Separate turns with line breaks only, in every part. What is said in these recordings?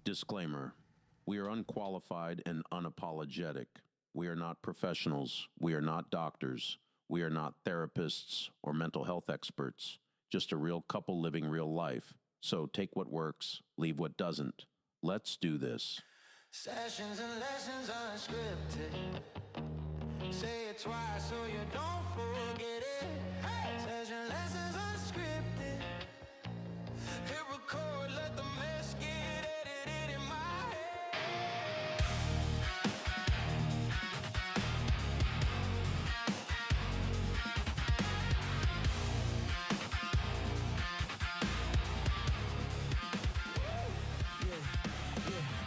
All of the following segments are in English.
Disclaimer. We are unqualified and unapologetic. We are not professionals. We are not doctors. We are not therapists or mental health experts. Just a real couple living real life. So take what works, leave what doesn't. Let's do this.
Sessions and lessons unscripted. Say it twice so you don't forget it. Hey! Session lessons unscripted. Hit record, let the mess get edited in my head.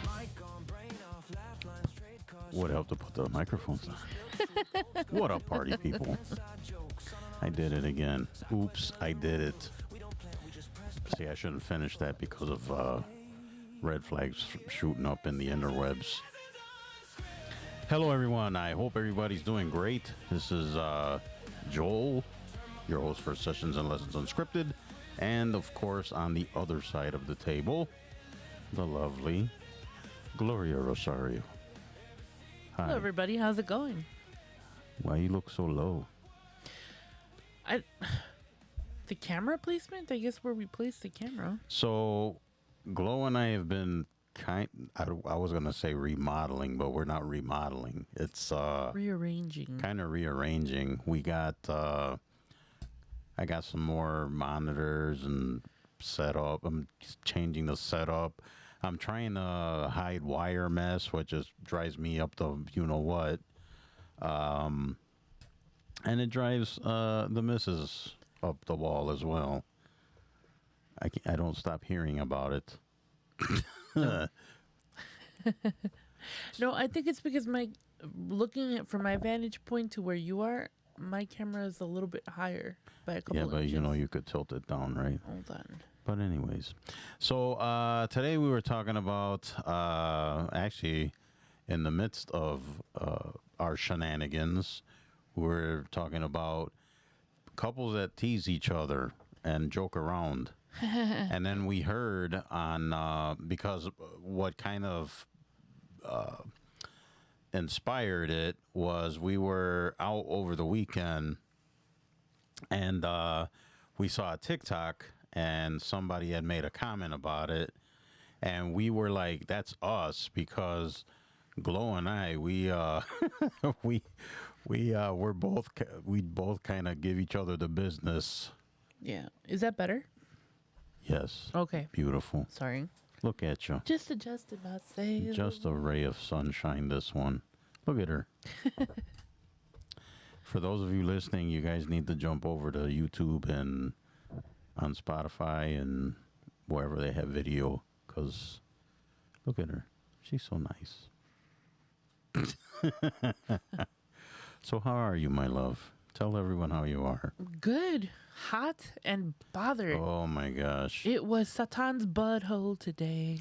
Mic on, brain off, laugh lines, trade cards.
Would help to put the microphones on. What up, party people? I did it again. Oops, I did it. See, I shouldn't finish that because of red flags shooting up in the interwebs. Hello, everyone. I hope everybody's doing great. This is Joel, your host for Sessions and Lessons Unscripted. And, of course, on the other side of the table, the lovely Gloria Rosario. Hi.
Hello, everybody. How's it going?
Why you look so low?
The camera placement? I guess where we place the camera.
So, Glow and I have been I was going to say remodeling, but we're not remodeling. It's
Rearranging.
kind of rearranging. We got, I got some more monitors and setup. I'm changing the setup. I'm trying to hide wire mess, which just drives me up the you-know-what. And it drives the missus up the wall as well. I don't stop hearing about it.
No, I think it's because looking at from my vantage point to where you are, my camera is a little bit higher by a couple
Yeah, but
inches.
you know, you could tilt it down, right?
Hold on.
But anyways, so today we were talking about actually in the midst of our shenanigans, we're talking about couples that tease each other and joke around. And then we heard on because what kind of inspired it was we were out over the weekend and we saw a TikTok and somebody had made a comment about it, and we were like, "That's us," because Glow and I, we both kind of give each other the business.
Yeah. Is that better?
Yes.
Okay.
Beautiful.
Sorry.
Look at you.
Just adjusted myself.
Just a ray of sunshine, this one. Look at her. For those of you listening, you guys need to jump over to YouTube and on Spotify and wherever they have video, because look at her. She's so nice. So how are you, my love? Tell everyone how you are.
Good. Hot and bothered.
Oh, my gosh.
It was Satan's butthole today.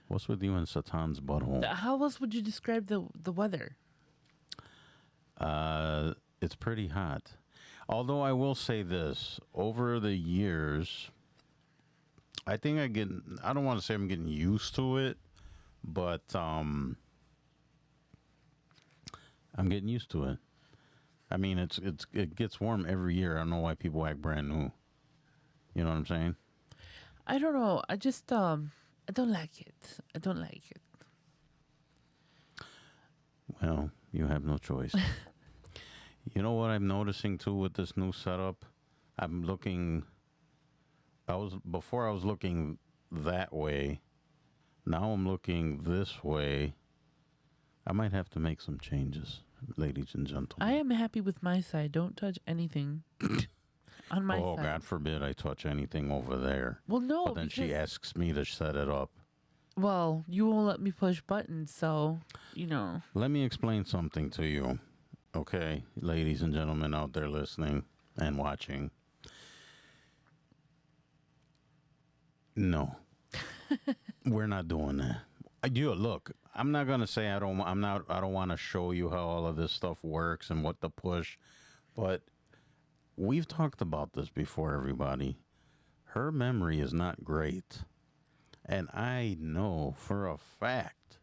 What's with you and Satan's butthole?
How else would you describe the weather?
It's pretty hot. Although I will say this, over the years, I think I don't want to say I'm getting used to it, but I'm getting used to it. I mean, it gets warm every year. I don't know why people act brand new. You know what I'm saying?
I don't know. I just I don't like it. I don't like it.
Well, you have no choice. You know what I'm noticing too with this new setup? Before I was looking that way. Now I'm looking this way. I might have to make some changes, ladies and gentlemen.
I am happy with my side. Don't touch anything on my
Oh,
side.
God forbid I touch anything over there.
Well, no.
But then she
because-
asks me to set it up.
Well, you won't let me push buttons, so, you know.
Let me explain something to you. Okay, ladies and gentlemen out there listening and watching. No. We're not doing that. Look, I'm not gonna say I don't want to show you how all of this stuff works and what to push, but we've talked about this before, everybody. Her memory is not great. And I know for a fact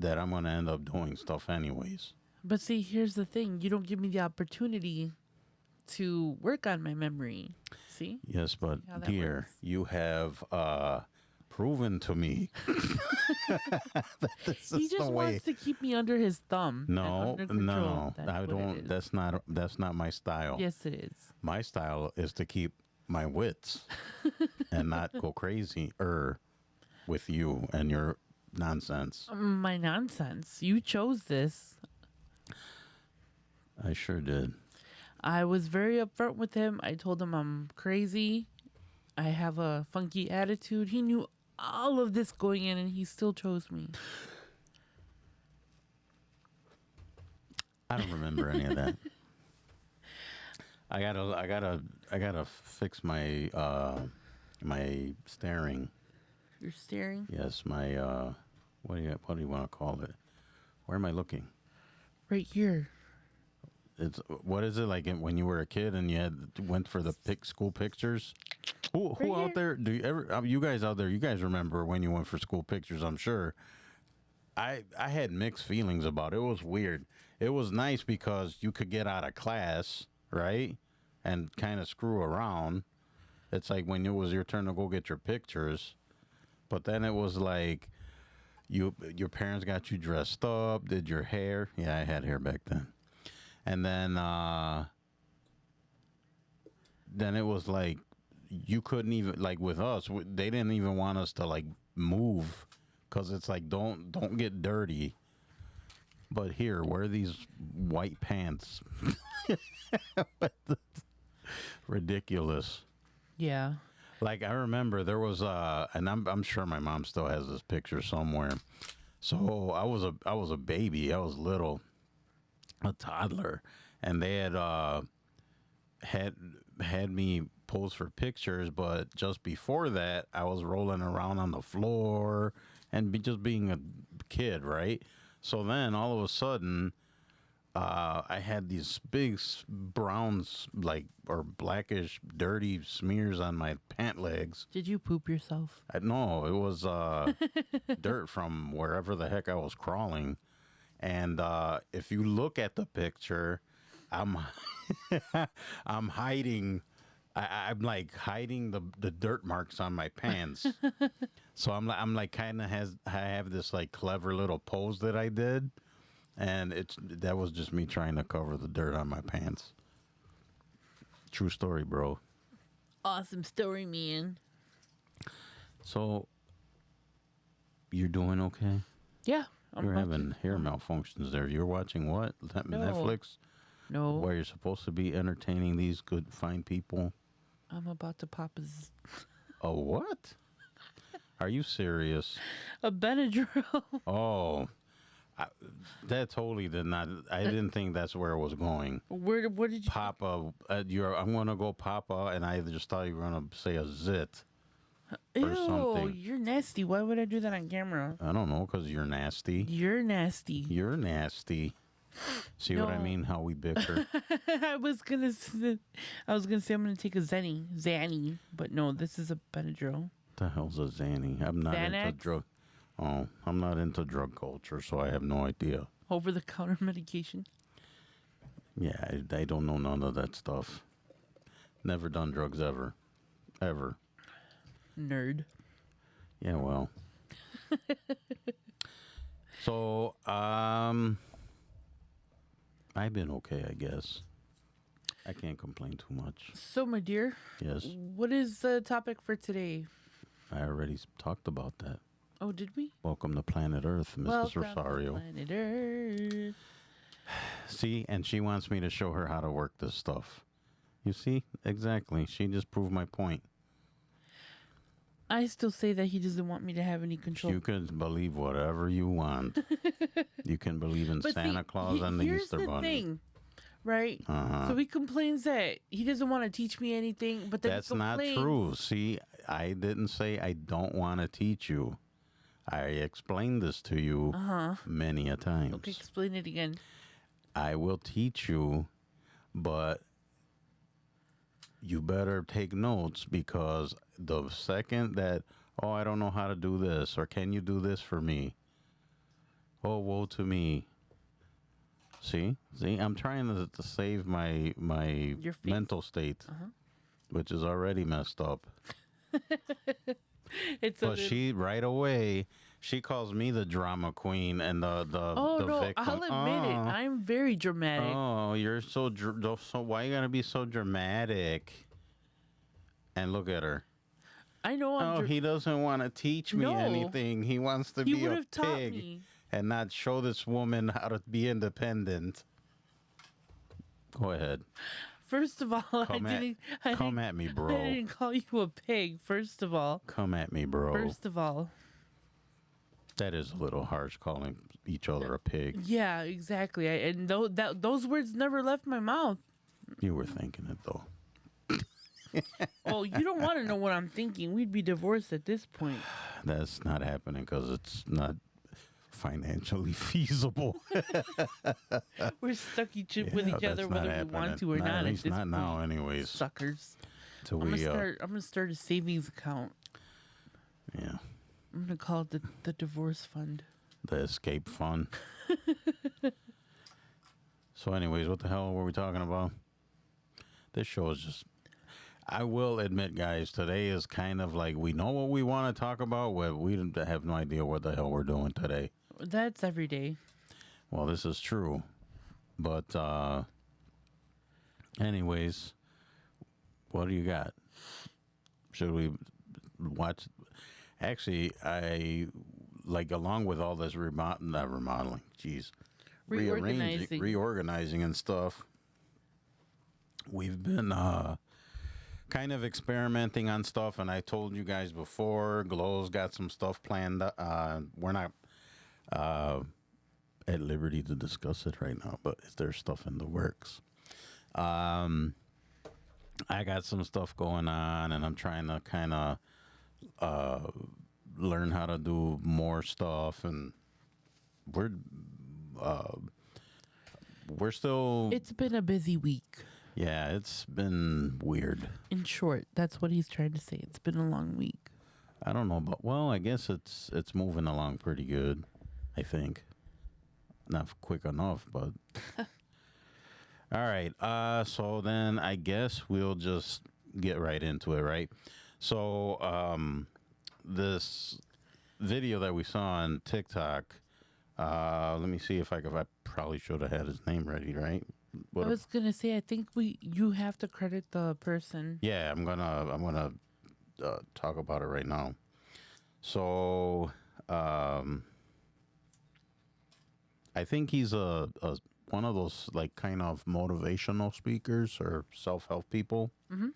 that I'm going to end up doing stuff anyways.
But see, here's the thing. You don't give me the opportunity to work on my memory. See?
Yes, but
how that
dear,
works?
you have proven to me that this
He
is
just
the way.
wants to keep me under his thumb. and
No,
under
no,
control.
no.
That's
I
what it
don't.
is.
That's not my style.
Yes, it is.
My style is to keep my wits and not go crazy with you and your nonsense.
My nonsense. You chose this.
I sure did.
I was very upfront with him. I told him I'm crazy. I have a funky attitude. He knew all of this going in, and he still chose me.
I don't remember any of that. I gotta fix my my staring.
You're staring.
Yes, my what do you want to call it? Where am I looking?
Right here.
It's what is it like when you were a kid and you went for the school pictures? Who
Right
out there do you ever? You guys out there, you guys remember when you went for school pictures? I'm sure. I had mixed feelings about it. It was weird. It was nice because you could get out of class, right, and kind of screw around. It's like when it was your turn to go get your pictures, but then it was like your parents got you dressed up, did your hair. Yeah, I had hair back then. And then it was like you couldn't even, like with us, they didn't even want us to like move because it's like don't get dirty. But here, wear these white pants. Ridiculous.
Yeah.
Like I remember there was and I'm sure my mom still has this picture somewhere. So I was a baby. I was little. A toddler, and they had me pose for pictures, but just before that I was rolling around on the floor and just being a kid, right? So then all of a sudden I had these big brown or blackish dirty smears on my pant legs.
Did you poop yourself?
No, it was dirt from wherever the heck I was crawling. And if you look at the picture, I'm I'm hiding. I'm like hiding the dirt marks on my pants. So I'm like kind of I have this like clever little pose that I did, and that was just me trying to cover the dirt on my pants. True story, bro.
Awesome story, man.
So you're doing okay?
Yeah.
You're having hair malfunctions there. You're watching what?
No.
Netflix?
No.
Where you're supposed to be entertaining these good, fine people?
I'm about to pop
A what? Are you serious?
a Benadryl.
Oh, that totally did not. I didn't think that's where it was going.
What did you?
Papa, I'm going to go Papa, and I just thought you were going to say a zit. Or
Ew,
something.
you're nasty. Why would I do that on camera?
I don't know, because you're nasty.
You're nasty.
You're nasty. See what I
No.
mean? How we bicker.
I was gonna say I'm gonna take a Zanny, but no, this is a Benadryl.
The hell's a Zanny? I'm not into
Xanax?
drug. Oh, I'm not into drug culture, so I have no idea.
Over the counter medication.
Yeah, I don't know none of that stuff. Never done drugs ever. Ever.
Nerd.
Yeah, well. So, I've been okay, I guess. I can't complain too much.
So, my dear,
Yes,
what is the topic for today?
I already talked about that.
Oh, did we?
Welcome to Planet Earth, Mrs.
Welcome to
Rosario.
Planet Earth.
See, and she wants me to show her how to work this stuff. You see? Exactly. She just proved my point.
I still say that he doesn't want me to have any control.
You can believe whatever you want. You can believe in
But
Santa
see,
Claus and the
here's
Easter
the
Bunny.
thing, right?
Uh-huh.
So he complains that he doesn't want to teach me anything, but then
That's
he
not
complains.
true. See, I didn't say I don't want to teach you. I explained this to you many a times.
Okay, explain it again.
I will teach you, but you better take notes because the second that Oh, I don't know how to do this, or can you do this for me? Oh, woe to me. See, I'm trying to save my
Your face.
mental state, which is already messed up.
It's
But she right away, she calls me the drama queen and the
Oh
the
no,
victim.
I'll admit it. I'm very dramatic.
Oh, you're so why you gotta be so dramatic? And look at her.
I know I'm.
Oh, he doesn't want to teach me
No.
anything. He wants to
He
be
would
a
have taught
pig
me.
and not show this woman how to be independent. Go ahead.
First of all,
Come at me,
I
bro.
didn't call you a pig. First of all.
Come at me, bro.
First of all.
That is a little harsh, calling each other a pig.
Yeah, exactly. And those words never left my mouth.
You were thinking it, though.
Oh, you don't want to know what I'm thinking. We'd be divorced at this point.
That's not happening because it's not financially feasible.
We're stuck with
Yeah,
each
that's
other
not
whether we
happening.
want to or
Not-
not.
At
at
least
this
not now,
point.
anyways.
Suckers.
Till
I'm
we,
gonna start a savings account.
yeah,
I'm gonna call it the divorce fund.
the escape fund. So, anyways, what the hell were we talking about? This show is just. I will admit, guys, today is kind of like we know what we want to talk about, but we have no idea what the hell we're doing today.
That's every day.
Well, this is true. But, anyways, what do you got? Should we watch? Actually, I like along with all this not remodeling, jeez, reorganizing and stuff. We've been kind of experimenting on stuff, and I told you guys before, Glow's got some stuff planned. We're not at liberty to discuss it right now, but there's stuff in the works. I got some stuff going on, and I'm trying to kind of learn how to do more stuff, and we're still.
It's been a busy week.
Yeah, it's been weird.
In short, that's what he's trying to say. It's been a long week.
I don't know, but well, I guess it's moving along pretty good. I think not quick enough, but all right. So then I guess we'll just get right into it, right? So this video that we saw on TikTok. Let me see if I probably should have had his name ready, right?
I was gonna say, I think you have to credit the person.
Yeah, I'm gonna talk about it right now. So, I think he's a one of those like kind of motivational speakers or self-help people.
Mm-hmm.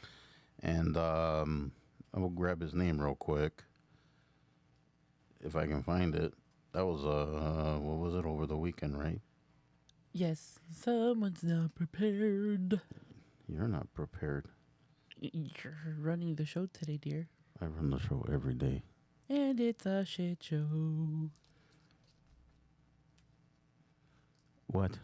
And I will grab his name real quick if I can find it. That was what was it, over the weekend, right?
Yes, someone's not prepared.
You're not prepared.
You're running the show today, dear.
I run the show every day.
And it's a shit show.
What?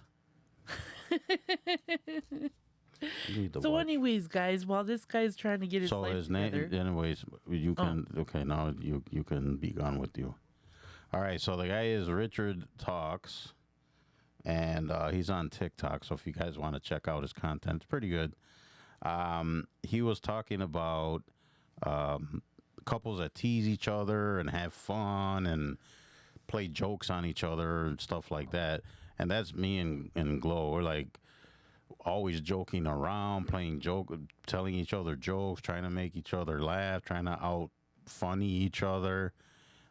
So, anyways, guys, while this guy's trying to get his life together,
anyways, you can okay now you can be gone with you. All right, so the guy is Richard Talks, and he's on TikTok. So if you guys want to check out his content, it's pretty good. He was talking about couples that tease each other and have fun and play jokes on each other and stuff like that. And that's me and Glow. We're like always joking around, telling each other jokes, trying to make each other laugh, trying to out funny each other.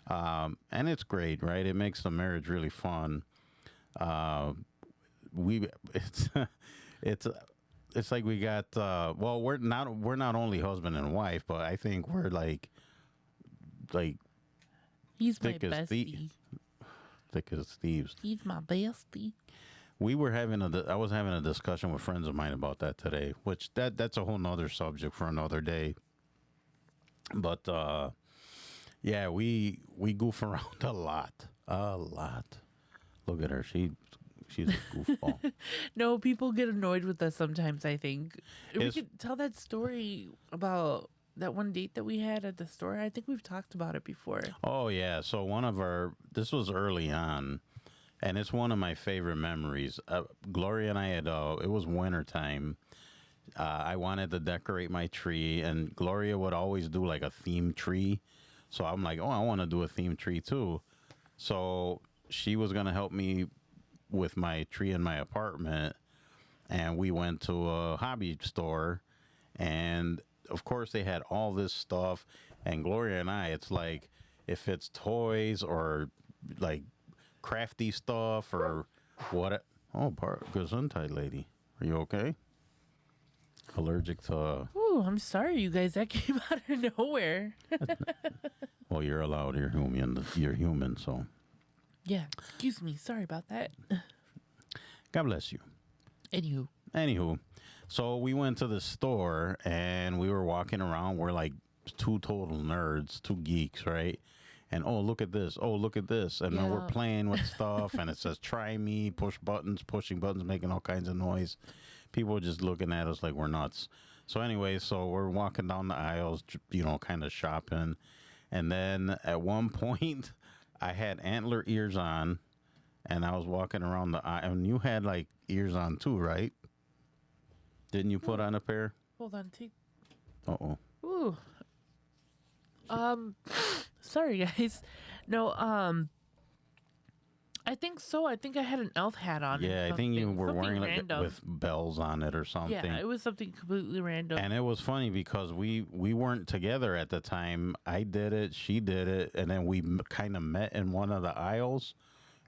And it's great, right? It makes the marriage really fun. It's like we got well, we're not only husband and wife, but I think we're like
he's my
thick as
bestie.
thick as thieves.
He's my bestie.
I was having a discussion with friends of mine about that today, which that's a whole nother subject for another day. But yeah, we goof around a lot. Look at her. She's a goofball.
No, people get annoyed with us sometimes, I think. We could tell that story about that one date that we had at the store? I think we've talked about it before.
Oh yeah. So this was early on, and it's one of my favorite memories. Gloria and I had it was wintertime. I wanted to decorate my tree, and Gloria would always do like a themed tree. So I'm like, oh, I want to do a themed tree too. So she was gonna help me with my tree in my apartment, and we went to a hobby store, and of course they had all this stuff. And Gloria and I, it's like if it's toys or like crafty stuff or what. Oh, Gesundheit, lady. Are you okay? Allergic to.
Ooh, I'm sorry, you guys. That came out of nowhere.
Well, you're allowed. You're human. You're human. So.
Yeah. Excuse me. Sorry about that.
God bless you.
Anywho.
So we went to the store and we were walking around. We're like two total nerds, two geeks, right? And oh, look at this. Oh, look at this. And then we're
Yeah.
playing with stuff, and it says "try me," pushing buttons, making all kinds of noise. People were just looking at us like we're nuts. So anyway, so we're walking down the aisles, kind of shopping. And then at one point, I had antler ears on, and I was walking around the aisle. And you had like ears on too, right? Didn't you put on a pair?
Hold on.
Uh-oh.
Ooh. Sorry, guys. No, I think so. I think I had an elf hat on.
Yeah, I think you were
Something
wearing like
random.
with bells on it or something.
Yeah, it was something completely random.
And it was funny because we weren't together at the time. I did it, she did it, and then we kind of met in one of the aisles,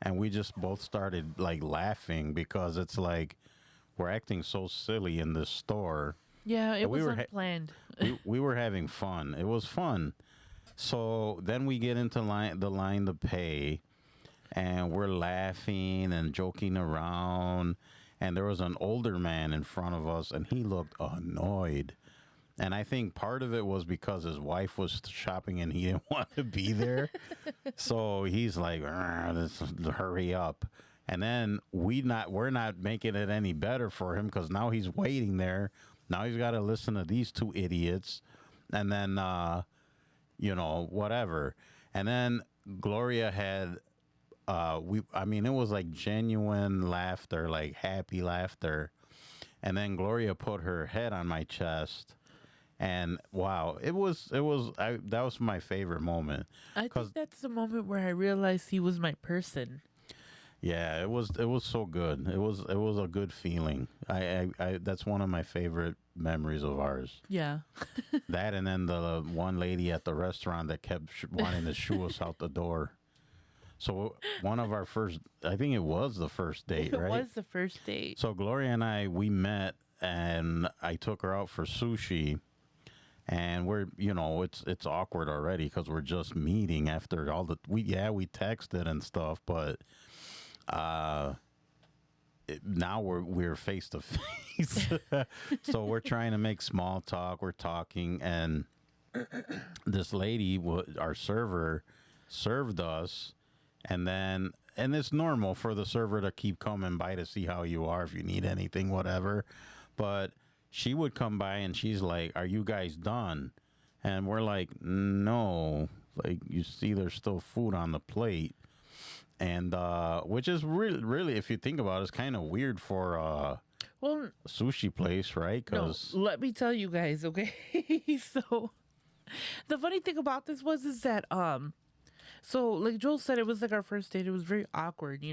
and we just both started like laughing because it's like we're acting so silly in this store.
Yeah, it
we
was
were
unplanned.
we were having fun. It was fun. So then we get into the line to pay, and we're laughing and joking around. And there was an older man in front of us, and he looked annoyed. And I think part of it was because his wife was shopping and he didn't want to be there. So he's like, hurry up. And then we're not making it any better for him because now he's waiting there. Now he's got to listen to these two idiots. And then, whatever. And then Gloria had, it was like genuine laughter, like happy laughter. And then Gloria put her head on my chest. And wow, that was my favorite moment.
I think that's the moment where I realized he was my person.
Yeah, it was so good. It was a good feeling. I that's one of my favorite memories of ours.
Yeah.
That, and then the one lady at the restaurant that kept wanting to shoo us out the door. So one of our first, I think it was the first date, right?
It was the first date.
So Gloria and I, we met, and I took her out for sushi. And we're, it's awkward already because we're just meeting after all we texted and stuff, but now we're face to face. So we're trying to make small talk. We're talking, and this lady, our server, served us, and it's normal for the server to keep coming by to see how you are, if you need anything, whatever. But she would come by and she's like, "Are you guys done?" And we're like, "No, like, you see there's still food on the plate." And which is really, if you think about it, it's kind of weird for a sushi place, right? Cause
no, let me tell you guys, okay? So the funny thing about this is that so like Joel said, it was like our first date. It was very awkward,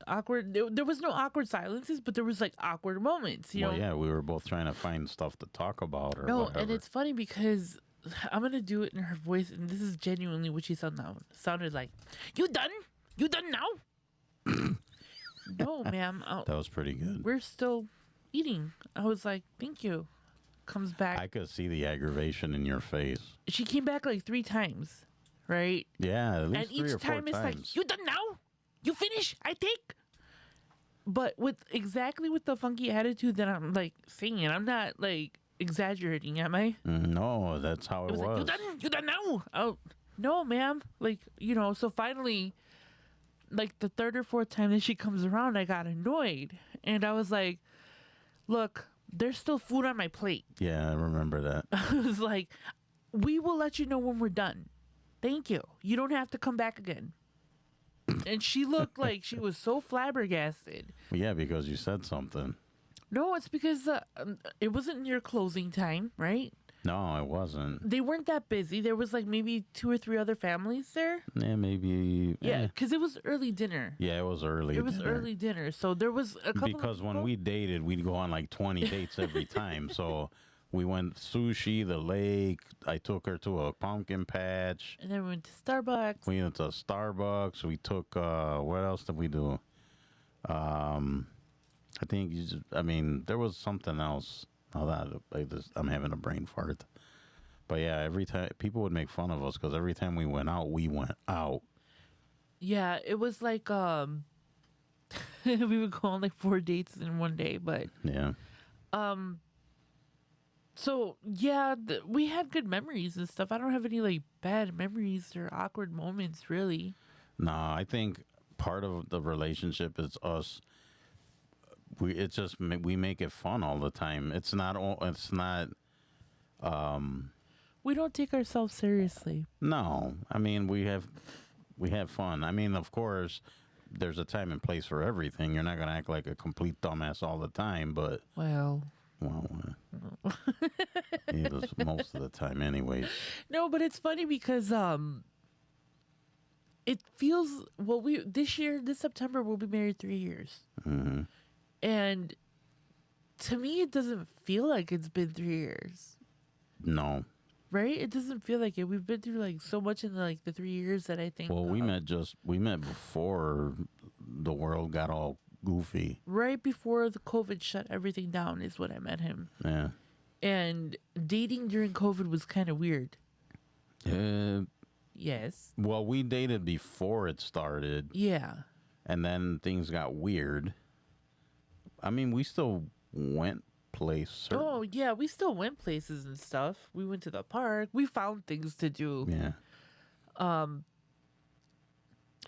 awkward. There was no awkward silences, but there was like awkward moments,
well, yeah, we were both trying to find stuff to talk about or whatever.
And it's funny because I'm gonna do it in her voice, and this is genuinely what she sounded like. You done? You done now? No, ma'am.
That was pretty good.
We're still eating. I was like, thank you. Comes back.
I could see the aggravation in your face.
She came back like 3 times, right?
Yeah, at least
and
3 or 4
each time it's
times.
like, you done now? You finish? I take. But with the funky attitude that I'm like singing, I'm not like exaggerating, am I?
No, that's how it was.
Like, you done now? Oh, no, ma'am. Like, so finally, like the 3rd or 4th time that she comes around, I got annoyed. And I was like, look, there's still food on my plate.
Yeah, I remember that.
I was like, we will let you know when we're done. Thank you. You don't have to come back again. And she looked like she was so flabbergasted.
Yeah, because you said something.
No, it's because it wasn't near closing time, right?
No, it wasn't.
They weren't that busy. There was like maybe 2 or 3 other families there.
Yeah, maybe.
Yeah, because it was early dinner.
Yeah, it was early.
It was early dinner, so there was a couple.
Because when we dated, we'd go on like 20 dates every time. So we went sushi, the lake. I took her to a pumpkin patch.
And then we went to Starbucks.
We went to Starbucks. We took. What else did we do? I think there was something else. Oh, I'm having a brain fart. But yeah, every time people would make fun of us because every time we went out,
Yeah, it was like we would go on like 4 dates in one day, but
yeah.
So yeah, we had good memories and stuff. I don't have any like bad memories or awkward moments really.
No, I think part of the relationship is us. We make it fun all the time. It's not.
We don't take ourselves seriously.
No, I mean we have fun. I mean, of course, there's a time and place for everything. You're not gonna act like a complete dumbass all the time, but
Well,
yeah, that's most of the time, anyways.
no, but it's funny because it feels this September we'll be married 3 years.
Mm-hmm.
And to me, it doesn't feel like it's been 3 years,
No.
right? It doesn't feel like it. We've been through like so much in like the 3 years that I think.
Well, we met before the world got all goofy.
Right before the COVID shut everything down is when I met him.
Yeah.
And dating during COVID was kind of weird. Yes.
Well, we dated before it started.
Yeah.
And then things got weird. I mean, we still went places.
Oh, yeah. We still went places and stuff. We went to the park. We found things to do.
Yeah.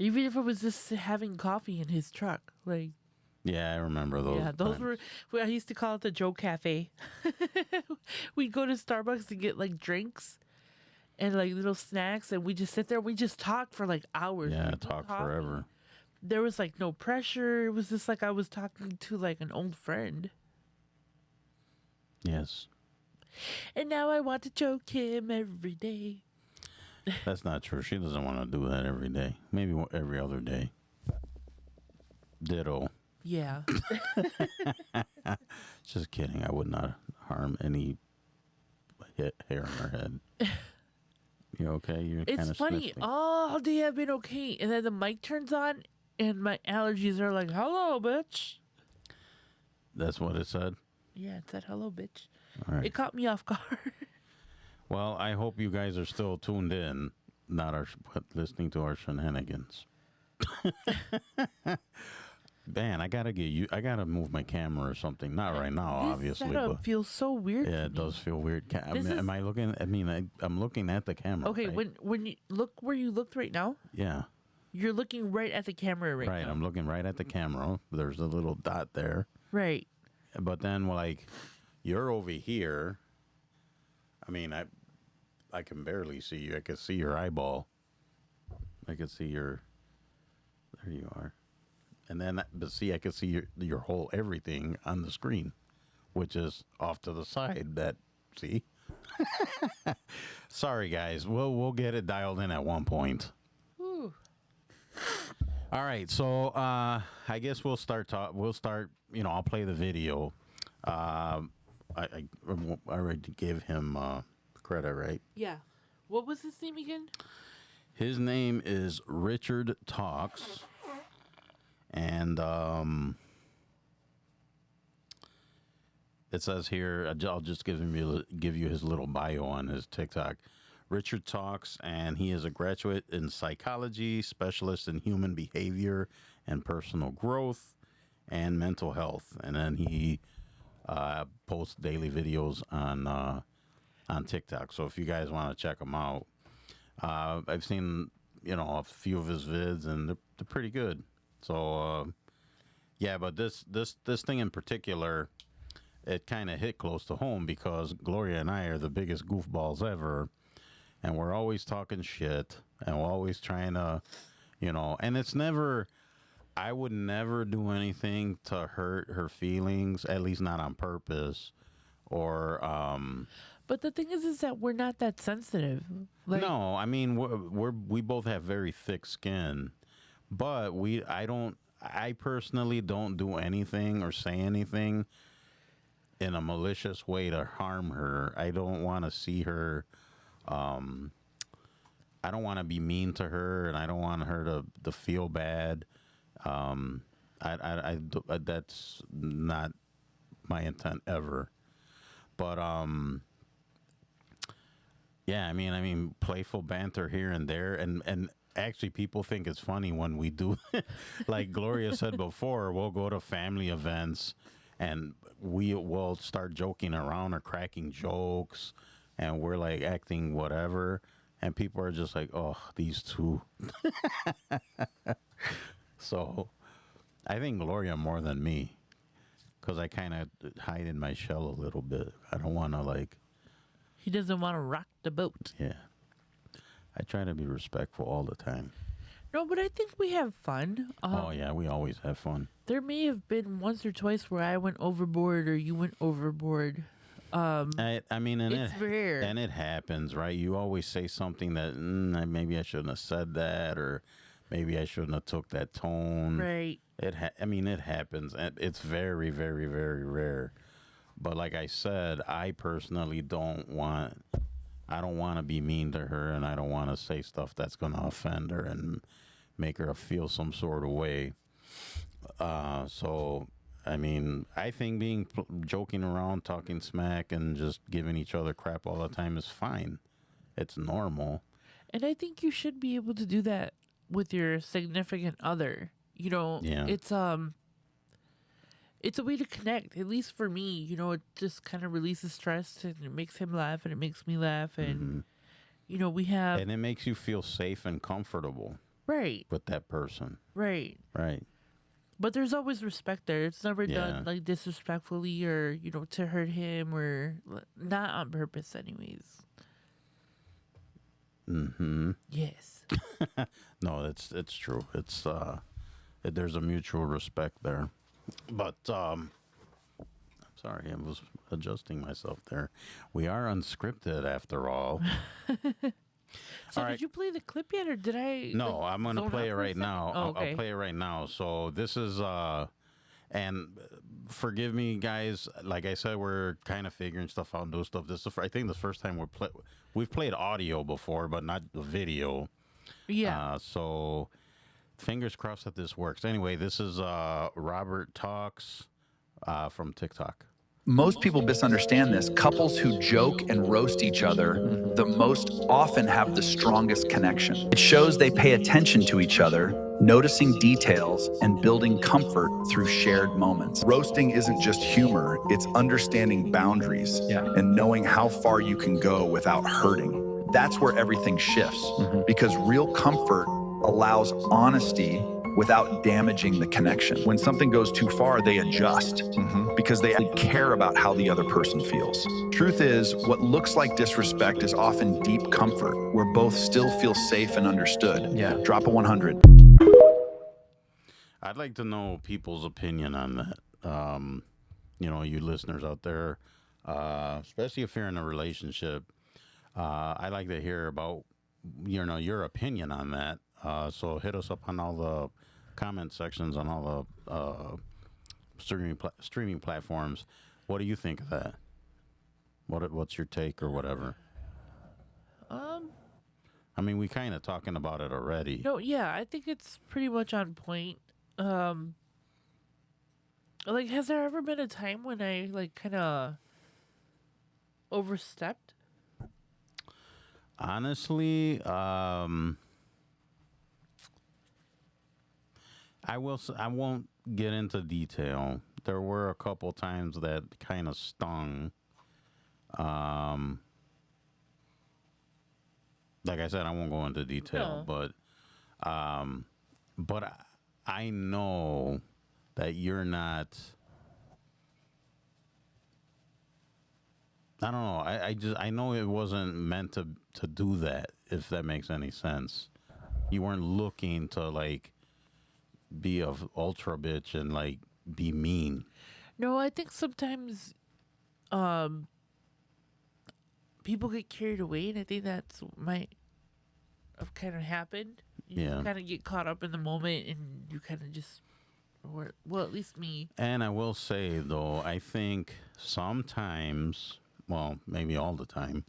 Even if it was just having coffee in his truck. Like,
Yeah, I remember those.
yeah, those
times.
were. I used to call it the Joe Cafe. We'd go to Starbucks to get like drinks and like little snacks, and we just sit there. We just talk for like hours.
Yeah,
We'd
talk
talk.
forever.
There was like no pressure. It was just like I was talking to like an old friend.
Yes.
And now I want to choke him every day.
That's not true. She doesn't want to do that every day. Maybe every other day. Ditto.
Yeah.
Just kidding. I would not harm any hair on her head. You okay? You're kind
It's
of
funny.
sniffling.
All day I've been okay. And then the mic turns on and my allergies are like, hello, bitch.
That's what it said?
Yeah, it said hello, bitch.
All right.
It caught me off guard.
Well, I hope you guys are still tuned in, listening to our shenanigans. Man, I gotta move my camera or something. Not right now,
This
obviously,
setup
but
feels so weird.
yeah,
to
it
me.
does feel weird.
This is-
Am I looking? I'm looking at the camera.
Okay,
right?
when you look where you looked right now,
Yeah,
you're looking right at the camera right
right.
now.
I'm looking right at the camera. There's a little dot there,
Right.
but then like you're over here. I mean, I can barely see you. I can see your eyeball. I can see your. There you are. And then, but see, I can see your whole everything on the screen, which is off to the side. See. Sorry, guys. We'll get it dialed in at one point.
Whew.
All right. So I guess we'll start. I'll play the video. I already gave him credit, right?
Yeah. What was his name again?
His name is Richard Talks. And it says here, I'll just give you his little bio on his TikTok. Richard Talks, and he is a graduate in psychology, specialist in human behavior and personal growth and mental health. And then he posts daily videos on TikTok. So if you guys want to check him out, I've seen a few of his vids, and they're pretty good. So yeah, but this thing in particular, it kind of hit close to home because Gloria and I are the biggest goofballs ever. and we're always talking shit, and we're always trying to, and it's never. I would never do anything to hurt her feelings, at least not on purpose, or
But the thing is that we're not that sensitive. Like,
no. I mean, we both have very thick skin, but I personally don't do anything or say anything in a malicious way to harm her. I don't want to see her. I don't want to be mean to her, and I don't want her to feel bad. That's not my intent ever. But yeah, I mean, playful banter here and there, and actually, people think it's funny when we do. Like Gloria said before, we'll go to family events, and we will start joking around or cracking jokes, and we're like acting whatever, and people are just like, "Oh, these two." So, I think Gloria more than me, because I kind of hide in my shell a little bit. I don't want to
he doesn't want to rock the boat.
yeah. I try to be respectful all the time.
No, but I think we have fun.
Oh yeah, we always have fun.
There may have been once or twice where I went overboard or you went overboard.
I mean, and
It's rare.
and it happens, right? You always say something that maybe I shouldn't have said that, or maybe I shouldn't have took that tone.
Right.
I mean, it happens. It's very, very, very rare. But like I said, I personally don't want to be mean to her, and I don't want to say stuff that's going to offend her and make her feel some sort of way. So, I mean, I think joking around, talking smack, and just giving each other crap all the time is fine. It's normal.
And I think you should be able to do that with your significant other.
Yeah.
It's a way to connect. At least for me, it just kind of releases stress and it makes him laugh and it makes me laugh and we have
And it makes you feel safe and comfortable
right,
with that person.
right.
Right.
But there's always respect there. It's never
Yeah.
done like disrespectfully or to hurt him or not on purpose, anyways.
Mm-hmm.
Yes.
No, it's true. It's there's a mutual respect there. But I'm sorry, I was adjusting myself there. We are unscripted after all.
So
All right.
did you play the clip yet, or did I?
No,
like,
I'm going to
zone
play
out
it
for a
right
second?
now.
Oh, okay.
I'll play it right now. So this is and forgive me, guys. Like I said, we're kind of figuring stuff out and doing stuff. I think the first time we've played audio before, but not the video.
Yeah.
So fingers crossed that this works. Anyway, this is Robert Talks from TikTok.
Most people misunderstand this. Couples who joke and roast each other the most often have the strongest connection. It shows they pay attention to each other, noticing details and building comfort through shared moments. Roasting isn't just humor, it's understanding boundaries and knowing how far you can go without hurting. That's where everything shifts because real comfort allows honesty without damaging the connection. When something goes too far, they adjust because they care about how the other person feels. Truth is, what looks like disrespect is often deep comfort, where both still feel safe and understood.
Yeah.
Drop a 100.
I'd like to know people's opinion on that. You listeners out there, especially if you're in a relationship, I'd like to hear about your opinion on that. So hit us up on all the comment sections on all the streaming platforms. What do you think of that? What's your take or whatever? I mean, we kind of talking about it already.
No, yeah, I think it's pretty much on point. Like, has there ever been a time when I kind of overstepped?
Honestly, I won't get into detail. There were a couple times that kind of stung. Like I said, I won't go into detail,
No.
but I know that you're not. I don't know. I know it wasn't meant to do that. If that makes any sense, you weren't looking to like be a ultra bitch and like be mean.
No, I think sometimes um people get carried away, and I think that's might have kind of happened. You
Yeah.
kind of get caught up in the moment, and you kind of just, or well, at least me.
And I will say though, I think sometimes, well, maybe all the time,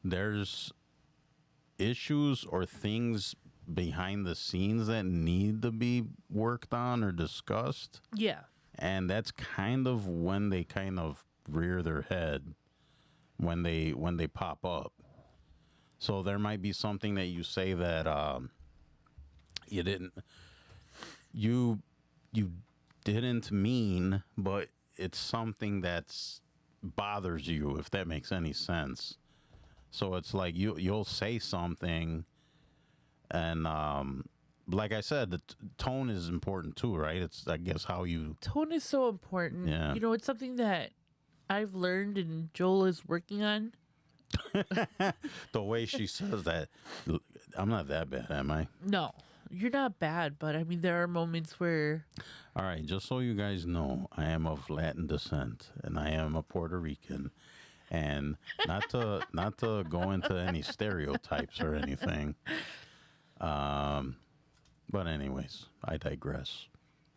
there's issues or things behind the scenes that need to be worked on or discussed.
Yeah,
And that's kind of when they kind of rear their head when they pop up. So there might be something that you say that you didn't you didn't mean, but it's something that's bothers you, if that makes any sense. So it's like you'll say something, and like I said, the tone is important too, right? It's, I guess, how you.
tone is so important.
Yeah.
You know, it's something that I've learned, and Joel is working on.
The way she says that, I'm not that bad, am I?
No, you're not bad, but I mean, there are moments where
All right, just so you guys know, I am of Latin descent, and I am a Puerto Rican, and not to go into any stereotypes or anything. But anyways, I digress.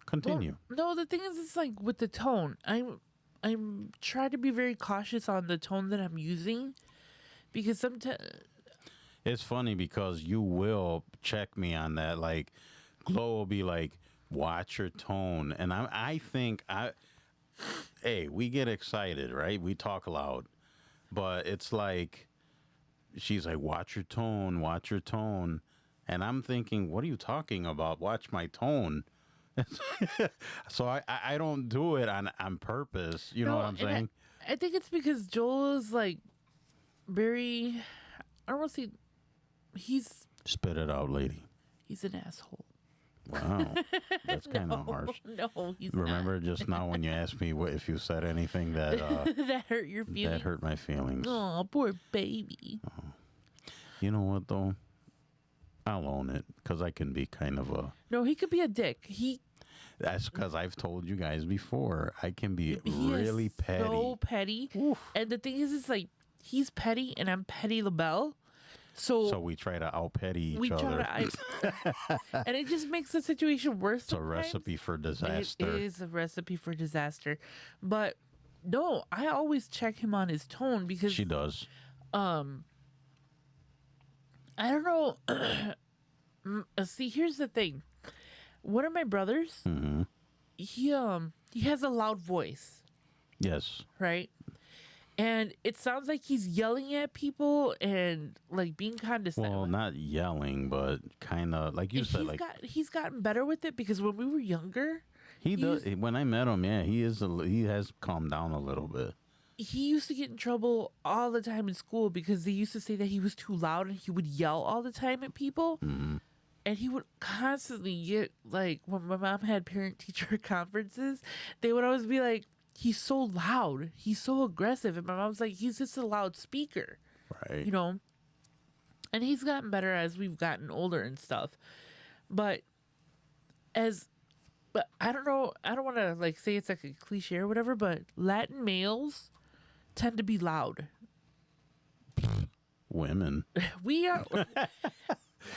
Continue.
no, the thing is, it's like with the tone. I'm trying to be very cautious on the tone that I'm using, because sometimes
It's funny because you will check me on that. Like, Glow will be like, "Watch your tone," and I think hey, we get excited, right? We talk loud, but it's like she's like, "Watch your tone, watch your tone," and I'm thinking, "What are you talking about? Watch my tone." So I don't do it on purpose. You know what I'm
and
saying?
I think it's because Joel is like very, I don't want to say, he's
Spit it out, lady.
an asshole.
Wow, that's kind of harsh.
No, he's
Remember just now when you asked me if you said anything that
not. That hurt your feelings.
that hurt my feelings.
Oh, poor baby.
You know what though? I'll own it because I can be kind of a.
No, he could be a dick.
That's because I've told you guys before. I can be
He
really
is
petty.
so petty.
Oof.
And the thing is, it's like he's petty and I'm petty LaBelle. So
we try to out petty
we
each
try
other.
to, and it just makes the situation worse.
It's a recipe for disaster.
It is a recipe for disaster. But no, I always check him on his tone because
She does.
I don't know. See, here's the thing. One of my brothers,
Mm-hmm.
he has a loud voice,
Yes.
right? And it sounds like he's yelling at people and like being condescending.
Well, not yelling, but kind of like you said, like
he's gotten better with it, because when we were younger,
he does. When I met him, yeah, he has calmed down a little bit.
he used to get in trouble all the time in school because they used to say that he was too loud and he would yell all the time at people.
Mm-hmm.
And he would constantly get, like, when my mom had parent-teacher conferences, they would always be like, he's so loud, he's so aggressive. And my mom's like, he's just a loudspeaker,
Right.
you know? And he's gotten better as we've gotten older and stuff. But I don't know, I don't want to, like, say it's like a cliche or whatever, but Latin males tend to be loud.
Women.
We are...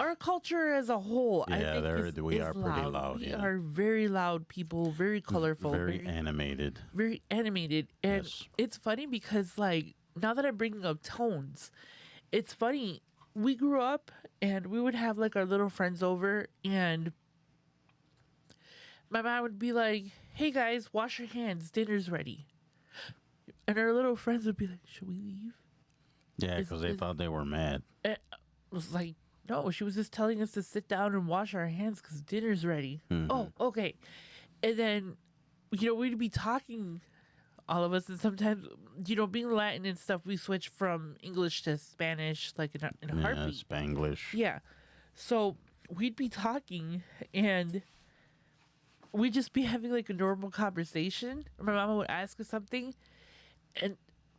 Our culture as a whole, I
Yeah,
think
we
is
are pretty loud.
We
Yeah.
are very loud people, very colorful,
Very animated.
very animated. And
Yes.
it's funny because, like, now that I'm bringing up tones, it's funny. We grew up and we would have, like, our little friends over, and my mom would be like, "Hey guys, wash your hands, dinner's ready." And our little friends would be like, "Should we leave?"
Yeah, because they
is-
thought they were mad.
And I was like, no, she was just telling us to sit down and wash our hands because dinner's ready.
Mhm.
Oh, okay. And then, you know, we'd be talking, all of us, and sometimes, you know, being Latin and stuff, we switch from English to Spanish, like in a
Yeah,
heartbeat.
Spanglish.
Yeah. So we'd be talking, and we'd just be having like a normal conversation. My mama would ask us something, and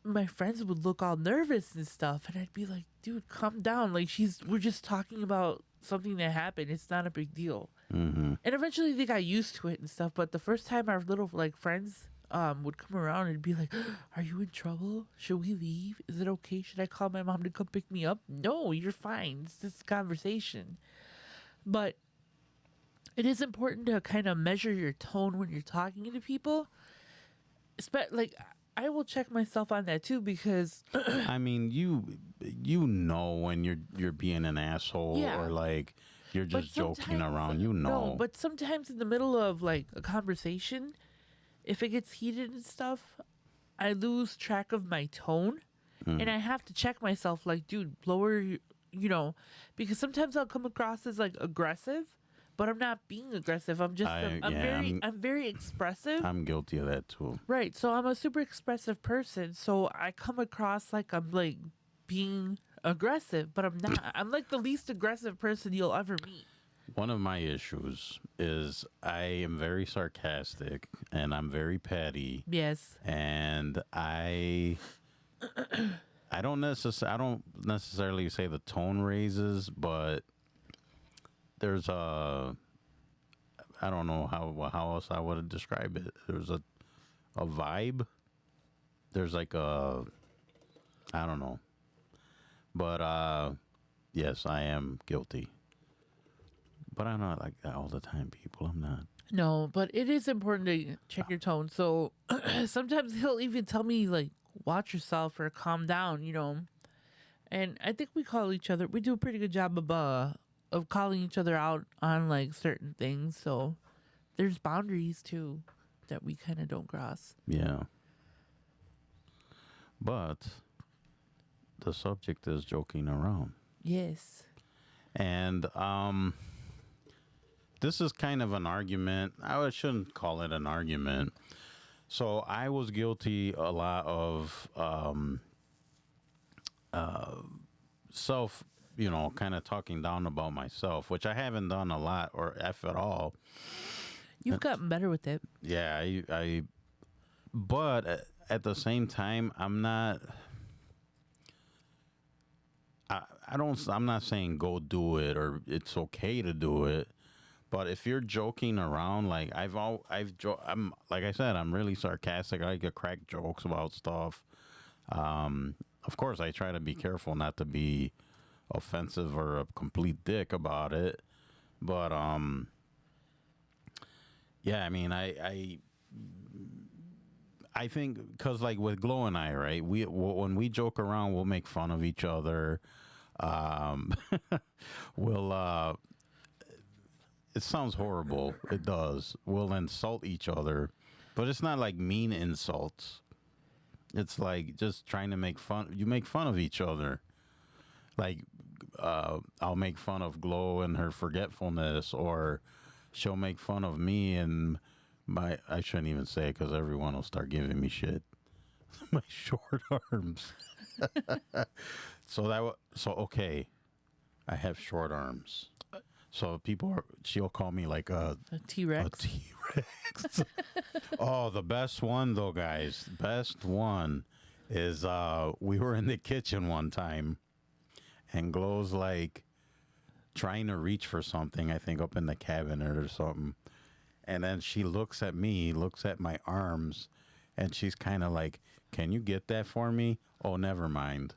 my friends would look all nervous and stuff, and I'd be like, dude, calm down. Like, we're just talking about something that happened. It's not a big deal.
Mm-hmm.
And eventually they got used to it and stuff. But the first time our little like friends would come around and be like, are you in trouble? Should we leave? Is it okay? Should I call my mom to come pick me up? No, you're fine. It's just a conversation. But it is important to kind of measure your tone when you're talking to people. Like, I will check myself on that too, because
I mean, you know when you're being an asshole,
Yeah.
or like you're
But
just joking
sometimes-
around. You know.
No, but sometimes in the middle of like a conversation, if it gets heated and stuff, I lose track of my tone, and I have to check myself. Like, dude, lower, because sometimes I'll come across as like aggressive, but I'm not being aggressive. I'm just I'm very expressive.
I'm guilty of that too.
Right. So I'm a super expressive person. So I come across like I'm like being aggressive, but I'm not. I'm like the least aggressive person you'll ever meet.
One of my issues is I am very sarcastic and I'm very petty,
Yes.
and I don't necessarily say the tone raises, but there's I don't know how else I would describe it. There's a vibe. There's like I don't know. But yes, I am guilty. But I'm not like that all the time, people. I'm not.
No, but it is important to check your tone. So sometimes he'll even tell me like, watch yourself or calm down, And I think we do a pretty good job of calling each other out on like certain things. So there's boundaries too that we kind of don't cross.
Yeah. But the subject is joking around.
Yes.
And this is kind of an argument. I shouldn't call it an argument. So I was guilty a lot of self, kind of talking down about myself, which I haven't done a lot or at all.
You've gotten better with it.
Yeah, but at the same time, I'm not. I'm not saying go do it or it's okay to do it, but if you're joking around, like I'm like I said, I'm really sarcastic. I like to crack jokes about stuff. Of course, I try to be careful not to be offensive or a complete dick about it, but yeah, I mean, I think because like with Glow and I, right? When we joke around, we'll make fun of each other. We'll it sounds horrible. It does. We'll insult each other, but it's not like mean insults. It's like just trying to make fun. You make fun of each other. Like I'll make fun of Glow and her forgetfulness, or she'll make fun of me and I shouldn't even say it because everyone will start giving me shit. My short arms. So okay, I have short arms. So she'll call me like a
T-Rex.
A T-Rex. Oh, the best one though, guys. Best one is we were in the kitchen one time, and Glow's like trying to reach for something, I think up in the cabinet or something. And then she looks at me, looks at my arms, and she's kind of like, "Can you get that for me?" Oh, never mind.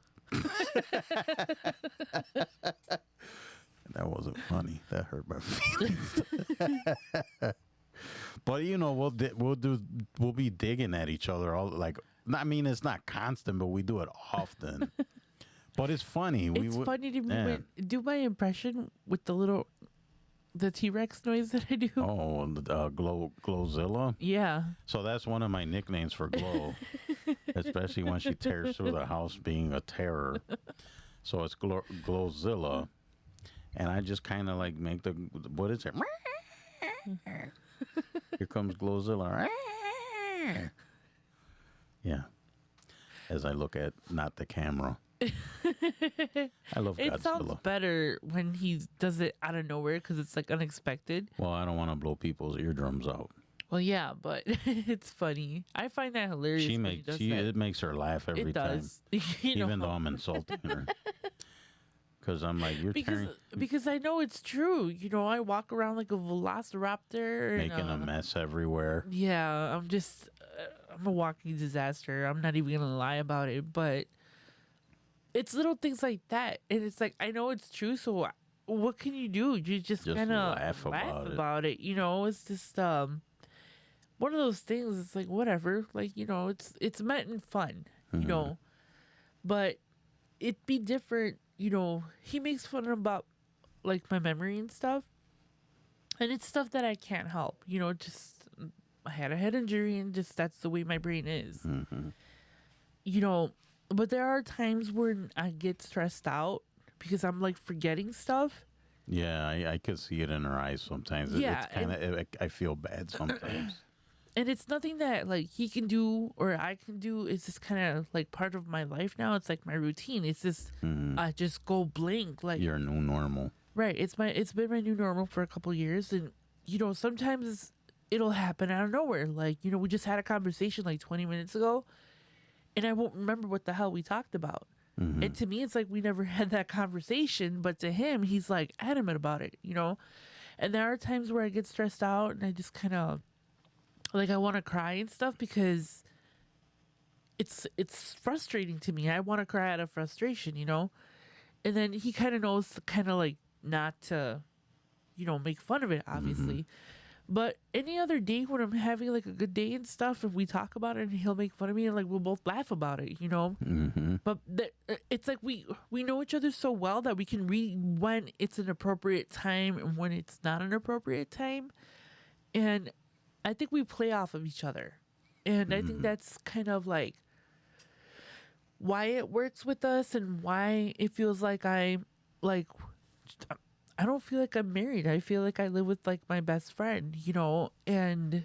That wasn't funny. That hurt my feelings. But we'll be digging at each other all like. I mean, it's not constant, but we do it often. But it's funny.
It's funny to me. Do my impression with the T-Rex noise that I do.
Oh, Glowzilla.
Yeah.
So that's one of my nicknames for Glow, especially when she tears through the house being a terror. So it's Glowzilla, and I just kind of like make what is it? Here comes Glowzilla. Yeah. As I look at not the camera. I love Godzilla.
It sounds better when he does it out of nowhere because it's like unexpected.
Well, I don't want to blow people's eardrums out.
Well, yeah, but it's funny. I find that hilarious.
She
when he
makes
does
she
that.
it makes her laugh every
It
time,
does. You
even
know,
though I'm insulting her. Because I'm like, you're
because
tearing,
because I know it's true. You know, I walk around like a velociraptor.
making a mess everywhere.
Yeah, I'm a walking disaster. I'm not even gonna lie about it, but it's little things like that, and it's like I know it's true. So what can you do? You just
Just
kind of
laugh about it.
about it. You know, it's just one of those things. It's like whatever. Like you know, it's meant in fun. You know, but it'd be different. You know, he makes fun about like my memory and stuff, and it's stuff that I can't help. You know, just I had a head injury, and just that's the way my brain is. You know, but there are times when I get stressed out because I'm like forgetting stuff.
Yeah, I could see it in her eyes sometimes.
Yeah,
It's kind of, I feel bad sometimes.
And it's nothing that like he can do or I can do. It's just kind of like part of my life now. It's like my routine. It's just I just go blink like
Your new normal.
right. It's been my new normal for a couple years, and you know sometimes it'll happen out of nowhere. Like you know we just had a conversation like 20 minutes ago, and I won't remember what the hell we talked about. And to me, it's like we never had that conversation, but to him, he's like adamant about it, you know? And there are times where I get stressed out and I just kind of like I want to cry and stuff because it's frustrating to me. I want to cry out of frustration, you know? And then he kind of knows to kind of like not to, you know, make fun of it, obviously. But any other day when I'm having like a good day and stuff, and we talk about it, and he'll make fun of me, and like we'll both laugh about it, you know. But it's like we know each other so well that we can read when it's an appropriate time and when it's not an appropriate time, and I think we play off of each other, and I think that's kind of like why it works with us and why it feels like I don't feel like I'm married. I feel like I live with like my best friend, you know, and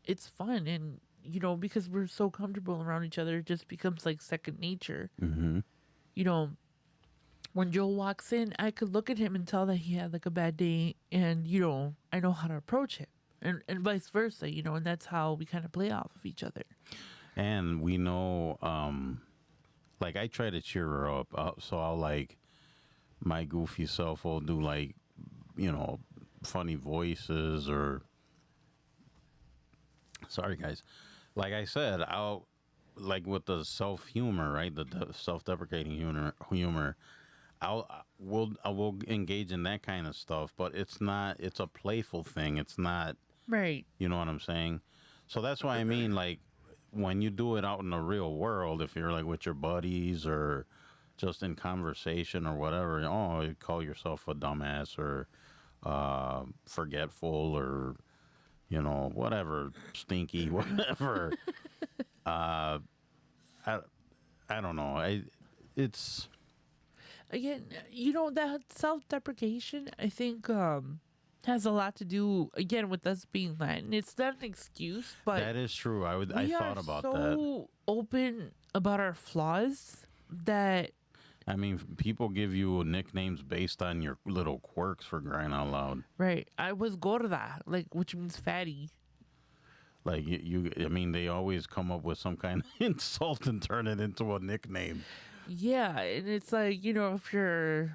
it's fun. And, you know, because we're so comfortable around each other, it just becomes like second nature. You know, when Joel walks in, I could look at him and tell that he had like a bad day. And, you know, I know how to approach him and vice versa, you know, and that's how we kind of play off of each other.
And we know, like, I try to cheer her up. So I'll, like, my goofy self will do, like, you know, funny voices or. Sorry, guys. Like I said, I'll, like, with the self humor, right? The self deprecating humor. I will engage in that kind of stuff, but it's a playful thing. It's not,
Right.
you know what I'm saying? So that's why I mean, like, when you do it out in the real world, if you're like with your buddies or just in conversation or whatever, oh, you call yourself a dumbass or forgetful or, you know, whatever, stinky, whatever. I don't know. It's
Again, you know, that self-deprecation, I think, has a lot to do, again, with us being Latin. It's not an excuse, but
that is true. I thought about that.
we are so open about our flaws that
I mean, people give you nicknames based on your little quirks, for crying out loud.
right. I was gorda, like which means fatty.
Like I mean, they always come up with some kind of insult and turn it into a nickname.
Yeah, and it's like, you know, if you're